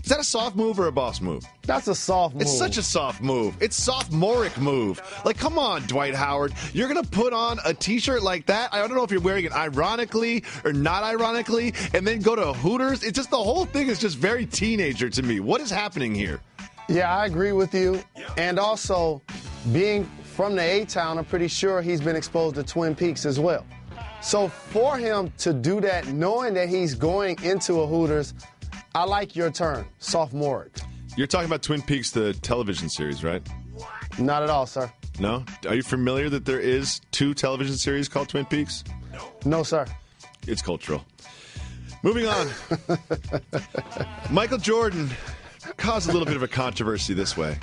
Is that a soft move or a boss move? That's a soft move. It's such a soft move. It's sophomoric move. Like, come on, Dwight Howard. You're going to put on a T-shirt like that? I don't know if you're wearing it ironically or not ironically, and then go to Hooters. It's just, the whole thing is just very teenager to me. What is happening here? Yeah, I agree with you. And also, being from the A-Town, I'm pretty sure he's been exposed to Twin Peaks as well. So for him to do that, knowing that he's going into a Hooters, I like your term, sophomoric. You're talking about Twin Peaks, the television series, right? Not at all, sir. No? Are you familiar that there is 2 television series called Twin Peaks? No, sir. It's cultural. Moving on. Michael Jordan caused a little bit of a controversy this way.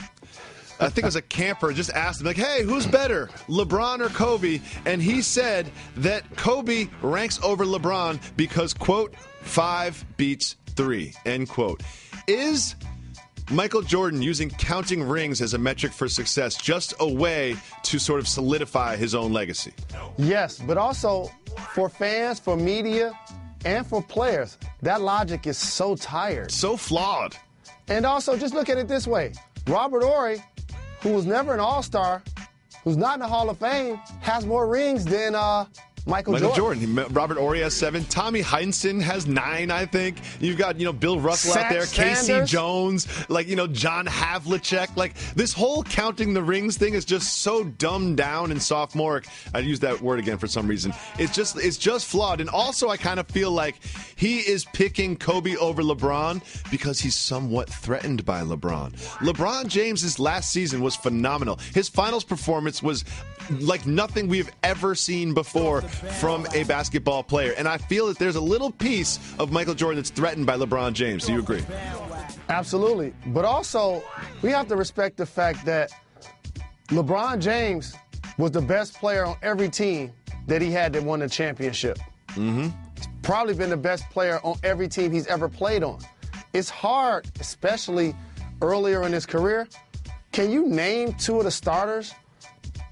I think it was a camper just asked him, like, hey, who's better, LeBron or Kobe? And he said that Kobe ranks over LeBron because, quote, 5 beats 3, end quote. Is Michael Jordan using counting rings as a metric for success just a way to sort of solidify his own legacy? Yes, but also for fans, for media, and for players, that logic is so tired. So flawed. And also, just look at it this way. Robert Horry, who was never an all-star, who's not in the Hall of Fame, has more rings than Michael Jordan. Robert Horry has 7. Tommy Heinsohn has 9, I think. You've got, Bill Russell out there, Casey Jones, John Havlicek. Like, this whole counting the rings thing is just so dumbed down and sophomoric. I'd use that word again for some reason. It's just flawed. And also, I kind of feel like he is picking Kobe over LeBron because he's somewhat threatened by LeBron. LeBron James's last season was phenomenal. His finals performance was like nothing we've ever seen before from a basketball player. And I feel that there's a little piece of Michael Jordan that's threatened by LeBron James. Do you agree? Absolutely. But also, we have to respect the fact that LeBron James was the best player on every team that he had that won the championship. Mm-hmm. He's probably been the best player on every team he's ever played on. It's hard, especially earlier in his career. Can you name 2 of the starters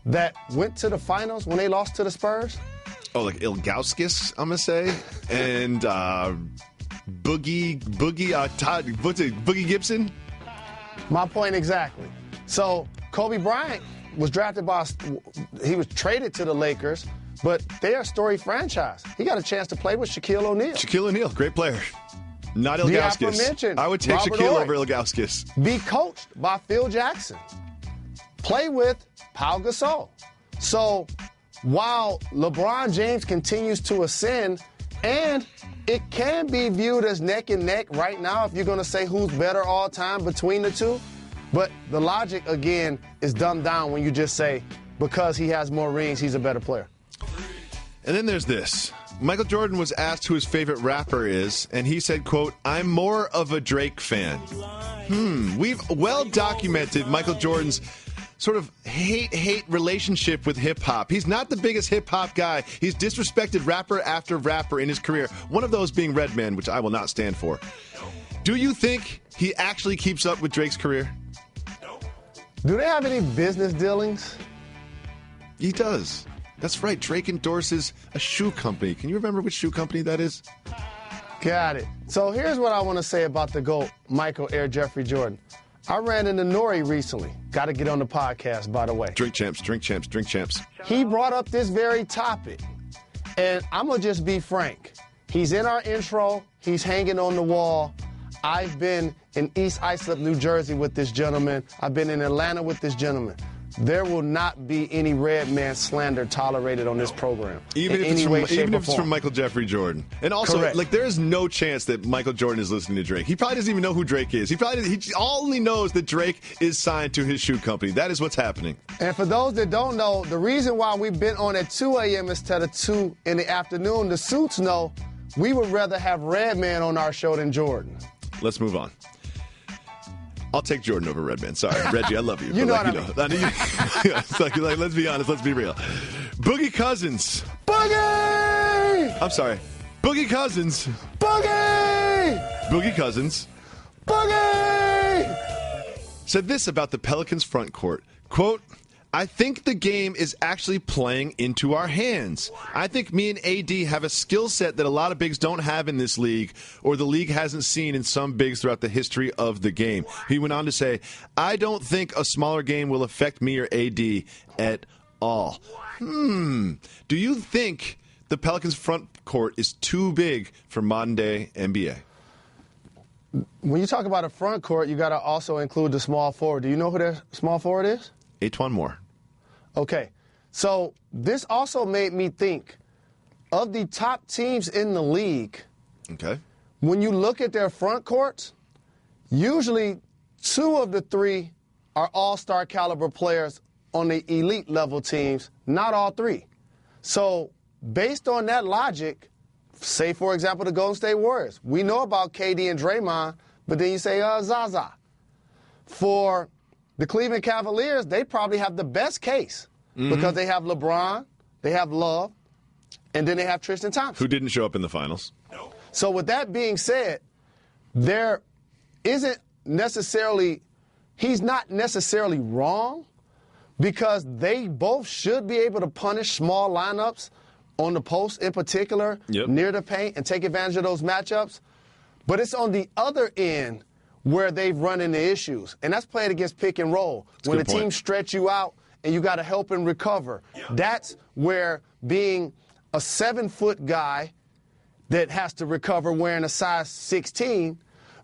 that went to the finals when they lost to the Spurs? Oh, like Ilgauskas, I'm going to say, and Boogie Gibson? My point exactly. So Kobe Bryant was drafted he was traded to the Lakers, but they're a storied franchise. He got a chance to play with Shaquille O'Neal. Shaquille O'Neal, great player. Not Ilgauskas. I would take Robert Shaquille over Ilgauskas. Be coached by Phil Jackson. Play with Pau Gasol. So while LeBron James continues to ascend, and it can be viewed as neck and neck right now if you're going to say who's better all time between the two, but the logic, again, is dumbed down when you just say because he has more rings, he's a better player. And then there's this. Michael Jordan was asked who his favorite rapper is, and he said, quote, "I'm more of a Drake fan." We've well documented Michael Jordan's sort of hate relationship with hip-hop. He's not the biggest hip-hop guy. He's disrespected rapper after rapper in his career, one of those being Redman, which I will not stand for. Do you think he actually keeps up with Drake's career? Do they have any business dealings? He does. That's right. Drake endorses a shoe company. Can you remember which shoe company that is? Got it. So here's what I want to say about the GOAT, Michael Air Jeffrey Jordan. I ran into Nori recently. Got to get on the podcast, by the way. Drink champs, drink champs, drink champs. He brought up this very topic. And I'm going to just be frank. He's in our intro. He's hanging on the wall. I've been in East Islip, New Jersey with this gentleman. I've been in Atlanta with this gentleman. There will not be any red man slander tolerated on this program. Even if it's from Michael Jeffrey Jordan. And also, Correct. there is no chance that Michael Jordan is listening to Drake. He probably doesn't even know who Drake is. He only knows that Drake is signed to his shoe company. That is what's happening. And for those that don't know, the reason why we've been on at 2 a.m. instead of 2 in the afternoon, the suits know we would rather have Redman on our show than Jordan. Let's move on. I'll take Jordan over Redman. Sorry, Reggie, I love you. You know what I mean. It's like, let's be honest. Let's be real. Boogie Cousins. Boogie! I'm sorry. Boogie Cousins. Boogie! Boogie Cousins. Boogie! Said this about the Pelicans front court. Quote, "I think the game is actually playing into our hands. I think me and AD have a skill set that a lot of bigs don't have in this league, or the league hasn't seen in some bigs throughout the history of the game." He went on to say, "I don't think a smaller game will affect me or AD at all." Do you think the Pelicans front court is too big for modern day NBA? When you talk about a front court, you got to also include the small forward. Do you know who their small forward is? Antoine Moore. Okay, so this also made me think of the top teams in the league. Okay. When you look at their front courts, usually 2 of the 3 are all-star caliber players on the elite level teams, not all 3. So based on that logic, say, for example, the Golden State Warriors. We know about KD and Draymond, but then you say Zaza. For the Cleveland Cavaliers, they probably have the best case because they have LeBron, they have Love, and then they have Tristan Thompson. Who didn't show up in the finals. So with that being said, there isn't necessarily, he's not necessarily wrong because they both should be able to punish small lineups on the post in particular, near the paint, and take advantage of those matchups. But it's on the other end where they've run into issues. And that's playing against pick and roll. When the team stretch you out and you got to help and recover. That's where being a 7-foot guy that has to recover wearing a size 16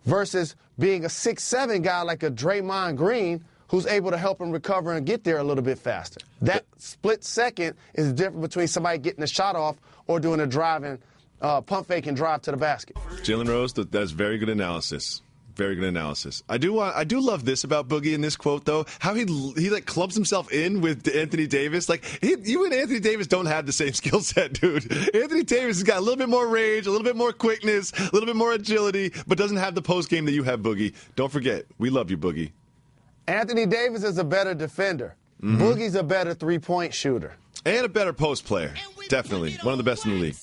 versus being a 6'7" guy like a Draymond Green who's able to help him recover and get there a little bit faster. That split second is the difference between somebody getting a shot off or doing a driving, pump fake and drive to the basket. Jalen Rose, that's very good analysis. Very good analysis. I do love this about Boogie in this quote, though. How he like clubs himself in with Anthony Davis. Like, you and Anthony Davis don't have the same skill set, dude. Anthony Davis has got a little bit more range, a little bit more quickness, a little bit more agility, but doesn't have the post game that you have, Boogie. Don't forget, we love you, Boogie. Anthony Davis is a better defender. Boogie's a better three-point shooter. And a better post player. Definitely. One of the best in the league.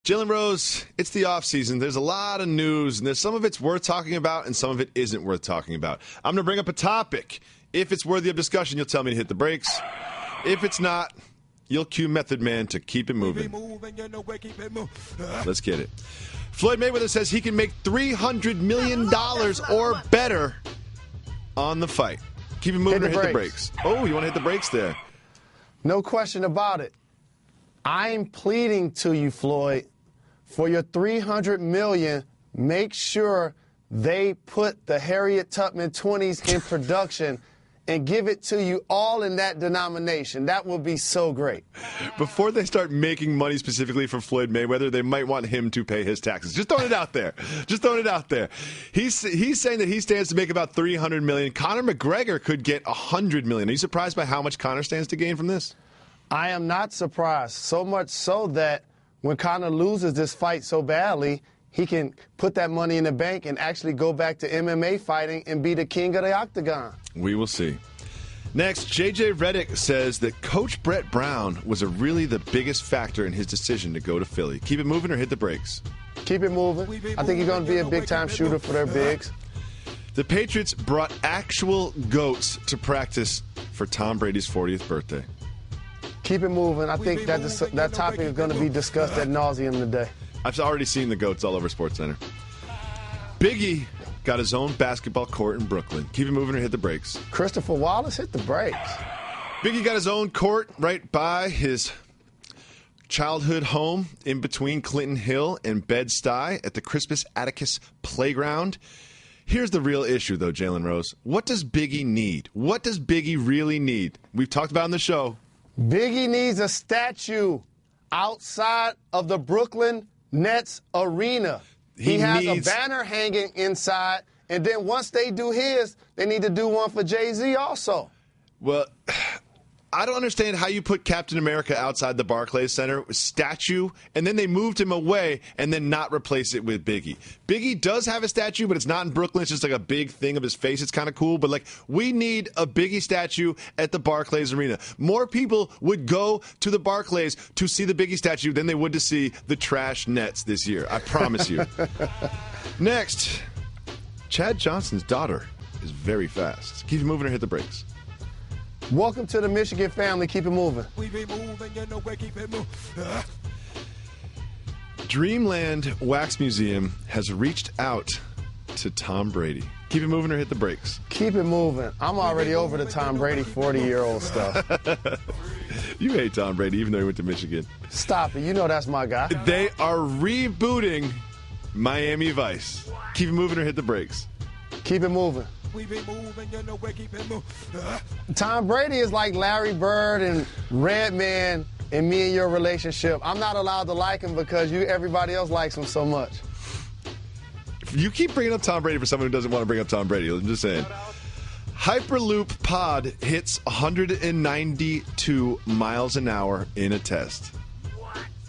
Jalen Rose, it's the offseason. There's a lot of news, and some of it's worth talking about, and some of it isn't worth talking about. I'm going to bring up a topic. If it's worthy of discussion, you'll tell me to hit the brakes. If it's not, you'll cue Method Man to keep it moving. Let's get it. Floyd Mayweather says he can make $300 million or better on the fight. Keep it moving or hit the brakes. Oh, you want to hit the brakes there? No question about it. I'm pleading to you, Floyd, for your $300 million, make sure they put the Harriet Tubman 20s in production and give it to you all in that denomination. That would be so great. Before they start making money specifically for Floyd Mayweather, they might want him to pay his taxes. Just throwing it out there. Just throwing it out there. He's saying that he stands to make about $300 million. Conor McGregor could get $100 million. Are you surprised by how much Conor stands to gain from this? I am not surprised, so much so that when Conor loses this fight so badly, he can put that money in the bank and actually go back to MMA fighting and be the king of the octagon. We will see. Next, JJ Redick says that Coach Brett Brown was really the biggest factor in his decision to go to Philly. Keep it moving or hit the brakes? Keep it moving. I think he's going to be a big-time shooter for their bigs. The Patriots brought actual goats to practice for Tom Brady's 40th birthday. Keep it moving. I think that topic is going to be discussed ad nauseum today. I've already seen the goats all over SportsCenter. Biggie got his own basketball court in Brooklyn. Keep it moving or hit the brakes? Christopher Wallace, hit the brakes. Biggie got his own court right by his childhood home in between Clinton Hill and Bed-Stuy at the Crispus Attucks Playground. Here's the real issue, though, Jalen Rose. What does Biggie need? What does Biggie really need? We've talked about it on the show. Biggie needs a statue outside of the Brooklyn Nets arena. He has a banner hanging inside, and then once they do his, they need to do one for Jay-Z also. Well, I don't understand how you put Captain America outside the Barclays Center statue, and then they moved him away and then not replace it with Biggie. Biggie does have a statue, but it's not in Brooklyn. It's just like a big thing of his face. It's kind of cool, but like we need a Biggie statue at the Barclays Arena. More people would go to the Barclays to see the Biggie statue than they would to see the trash Nets this year. I promise you. Next, Chad Johnson's daughter is very fast. Keep it moving or hit the brakes? Welcome to the Michigan family. Keep it moving. Dreamland Wax Museum has reached out to Tom Brady. Keep it moving or hit the brakes? Keep it moving. I'm already over the Tom Brady 40-year-old stuff. You hate Tom Brady even though he went to Michigan. Stop it. You know that's my guy. They are rebooting Miami Vice. Keep it moving or hit the brakes? Keep it moving. Tom Brady is like Larry Bird and Redman and me and your relationship. I'm not allowed to like him because everybody else likes him so much. You keep bringing up Tom Brady for someone who doesn't want to bring up Tom Brady. I'm just saying. Hyperloop Pod hits 192 miles an hour in a test.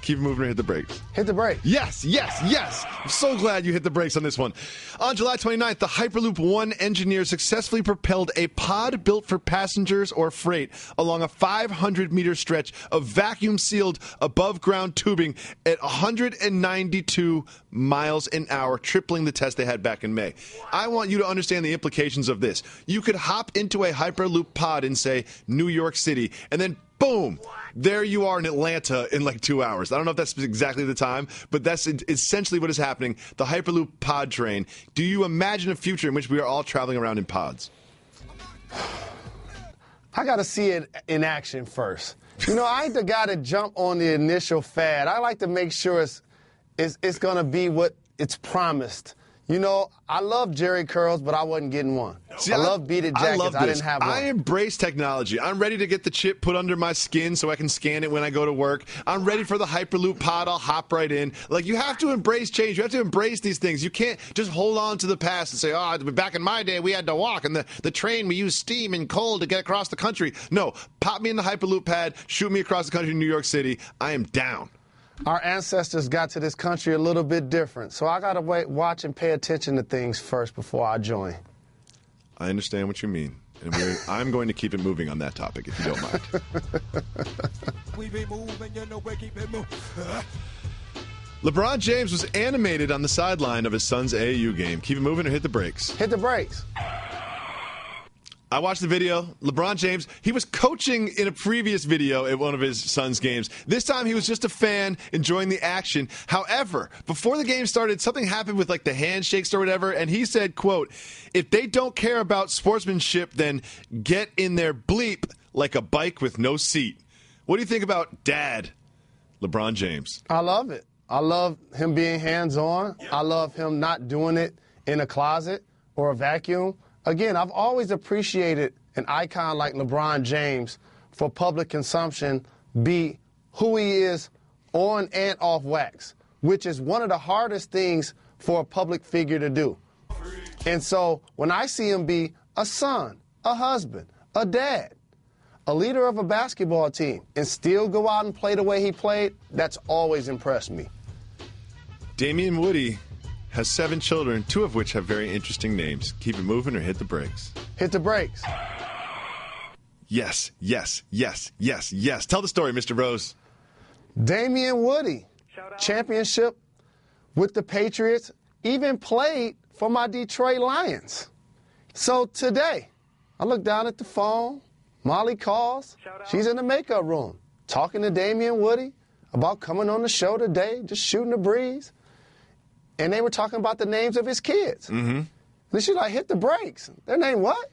Keep it moving or hit the brakes? Hit the brakes. Yes, yes, yes. I'm so glad you hit the brakes on this one. On July 29th, the Hyperloop One engineer successfully propelled a pod built for passengers or freight along a 500-meter stretch of vacuum-sealed above-ground tubing at 192 miles an hour, tripling the test they had back in May. I want you to understand the implications of this. You could hop into a Hyperloop pod in, say, New York City, and then boom, there you are in Atlanta in like 2 hours. I don't know if that's exactly the time, but that's essentially what is happening. The Hyperloop pod train. Do you imagine a future in which we are all traveling around in pods? I got to see it in action first. You know, I ain't the guy to jump on the initial fad. I like to make sure it's going to be what it's promised. You know, I love Jerry curls, but I wasn't getting one. See, I love beaded jackets. I didn't have one. I embrace technology. I'm ready to get the chip put under my skin so I can scan it when I go to work. I'm ready for the Hyperloop pod. I'll hop right in. Like, you have to embrace change. You have to embrace these things. You can't just hold on to the past and say, oh, back in my day, we had to walk, and the train, we used steam and coal to get across the country. No, pop me in the Hyperloop pad, shoot me across the country to New York City. I am down. Our ancestors got to this country a little bit different, so I got to watch and pay attention to things first before I join. I understand what you mean, and I'm going to keep it moving on that topic, if you don't mind. LeBron James was animated on the sideline of his son's AAU game. Keep it moving or hit the brakes? Hit the brakes. I watched the video. LeBron James, he was coaching in a previous video at one of his son's games. This time he was just a fan enjoying the action. However, before the game started, something happened with like the handshakes or whatever, and he said, quote, if they don't care about sportsmanship, then get in their bleep like a bike with no seat. What do you think about Dad, LeBron James? I love it. I love him being hands-on. I love him not doing it in a closet or a vacuum. Again, I've always appreciated an icon like LeBron James for public consumption be who he is on and off wax, which is one of the hardest things for a public figure to do. And so when I see him be a son, a husband, a dad, a leader of a basketball team, and still go out and play the way he played, that's always impressed me. Damian Woody has 7 children, 2 of which have very interesting names. Keep it moving or hit the brakes. Hit the brakes. Yes, yes, yes, yes, yes. Tell the story, Mr. Rose. Damian Woody, championship with the Patriots, even played for my Detroit Lions. So today, I look down at the phone. Molly calls. She's in the makeup room talking to Damian Woody about coming on the show today, just shooting the breeze. And they were talking about the names of his kids. Mm-hmm. And she's like, hit the brakes. Their name what?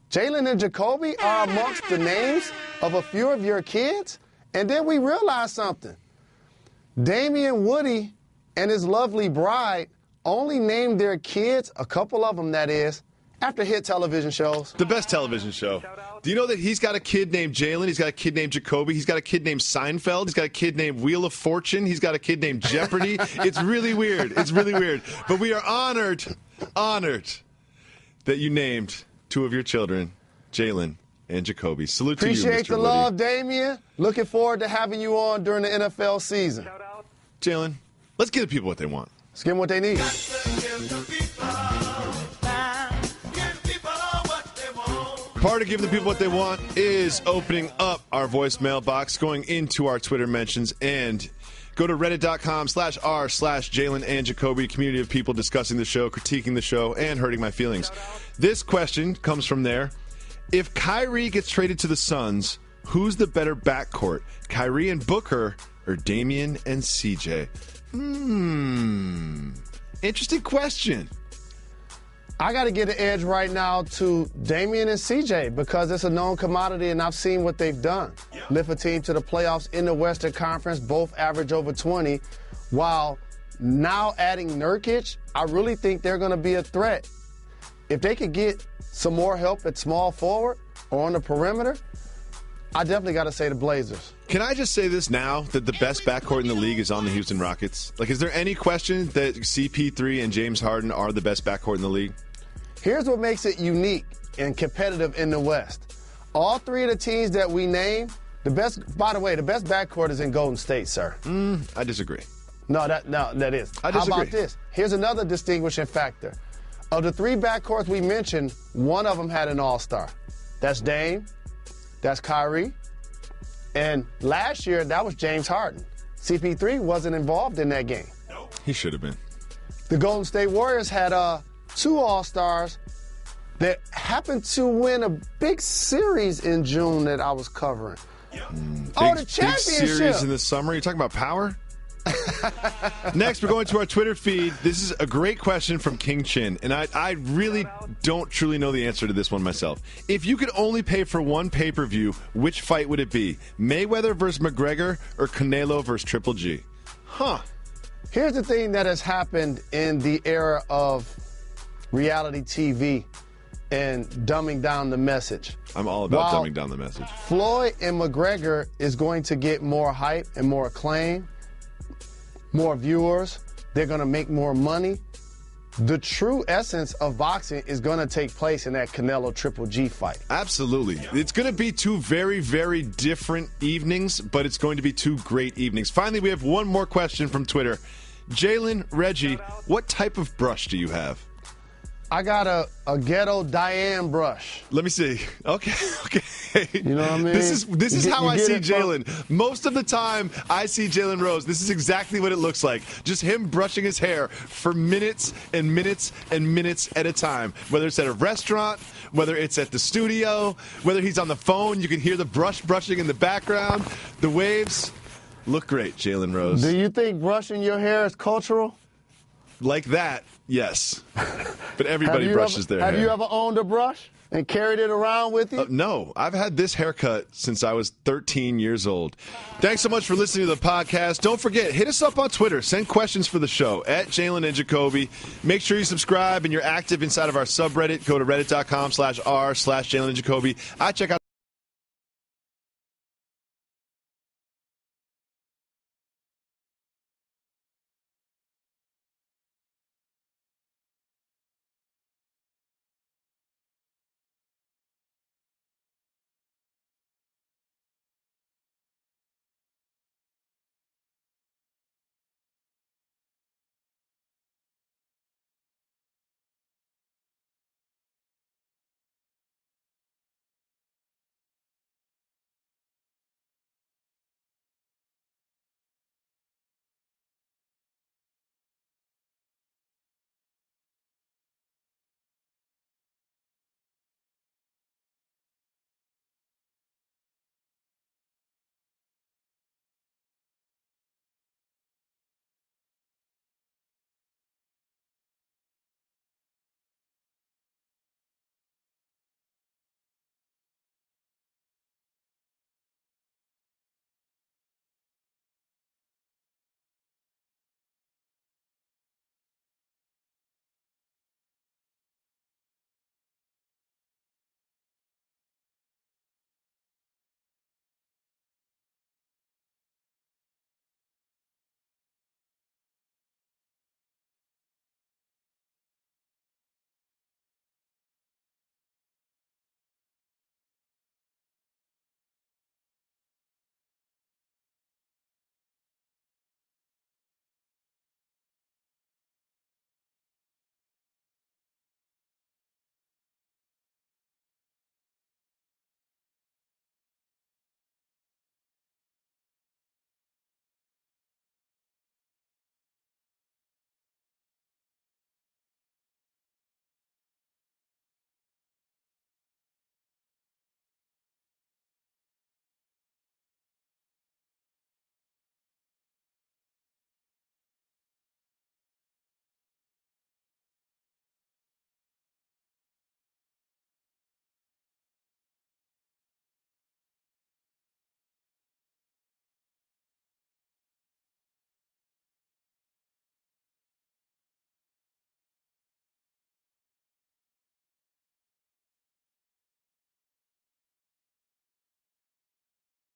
Jalen and Jacoby are amongst the names of a few of your kids? And then we realized something. Damian Woody and his lovely bride only named their kids, a couple of them that is, after hit television shows. The best television show. Do you know that he's got a kid named Jalen? He's got a kid named Jacoby. He's got a kid named Seinfeld. He's got a kid named Wheel of Fortune. He's got a kid named Jeopardy. It's really weird. It's really weird. But we are honored that you named 2 of your children, Jalen and Jacoby. Salute to you, Mr. Appreciate the Woody. love, Damian. Looking forward to having you on during the NFL season. Jalen, let's give the people what they want. Let's give them what they need. Part of giving the people what they want is opening up our voicemail box, going into our Twitter mentions, and go to reddit.com/r/Jalen and Jacoby, community of people discussing the show, critiquing the show, and hurting my feelings. This question comes from there. If Kyrie gets traded to the Suns, who's the better backcourt, Kyrie and Booker or Damian and CJ? Interesting question. I got to get an edge right now to Damian and CJ because it's a known commodity, and I've seen what they've done. Lift a team to the playoffs in the Western Conference, both average over 20, while now adding Nurkic, I really think they're going to be a threat. If they could get some more help at small forward or on the perimeter, I definitely got to say the Blazers. Can I just say this now, that the best backcourt in the league is on the Houston Rockets? Like, is there any question that CP3 and James Harden are the best backcourt in the league? Here's what makes it unique and competitive in the West. All 3 of the teams that we named, by the way, the best backcourt is in Golden State, sir. I disagree. No, that is. I disagree. How about this? Here's another distinguishing factor. Of the 3 backcourts we mentioned, one of them had an all-star. That's Dame, that's Kyrie, and last year, that was James Harden. CP3 wasn't involved in that game. He should have been. The Golden State Warriors had 2 all-stars that happened to win a big series in June that I was covering. The championship. Big series in the summer? You're talking about power? Next, we're going to our Twitter feed. This is a great question from King Chin, and I really don't truly know the answer to this one myself. If you could only pay for one pay-per-view, which fight would it be? Mayweather versus McGregor or Canelo versus Triple G? Here's the thing that has happened in the era of reality TV and dumbing down the message. I'm all about dumbing down the message. Floyd and McGregor is going to get more hype and more acclaim, more viewers. They're going to make more money. The true essence of boxing is going to take place in that Canelo Triple G fight. Absolutely. It's going to be 2 very, very different evenings, but it's going to be 2 great evenings. Finally, we have one more question from Twitter. Jalen, Reggie, what type of brush do you have? I got a ghetto Diane brush. Let me see. Okay. You know what I mean? This is how I see Jalen. Most of the time I see Jalen Rose, this is exactly what it looks like. Just him brushing his hair for minutes and minutes and minutes at a time. Whether it's at a restaurant, whether it's at the studio, whether he's on the phone, you can hear the brushing in the background. The waves look great, Jalen Rose. Do you think brushing your hair is cultural? Like that, yes. But everybody brushes their hair. Have you ever owned a brush and carried it around with you? No. I've had this haircut since I was 13 years old. Thanks so much for listening to the podcast. Don't forget, hit us up on Twitter. Send questions for the show at Jalen and Jacoby. Make sure you subscribe and you're active inside of our subreddit. Go to reddit.com/r/Jalen and Jacoby. I check out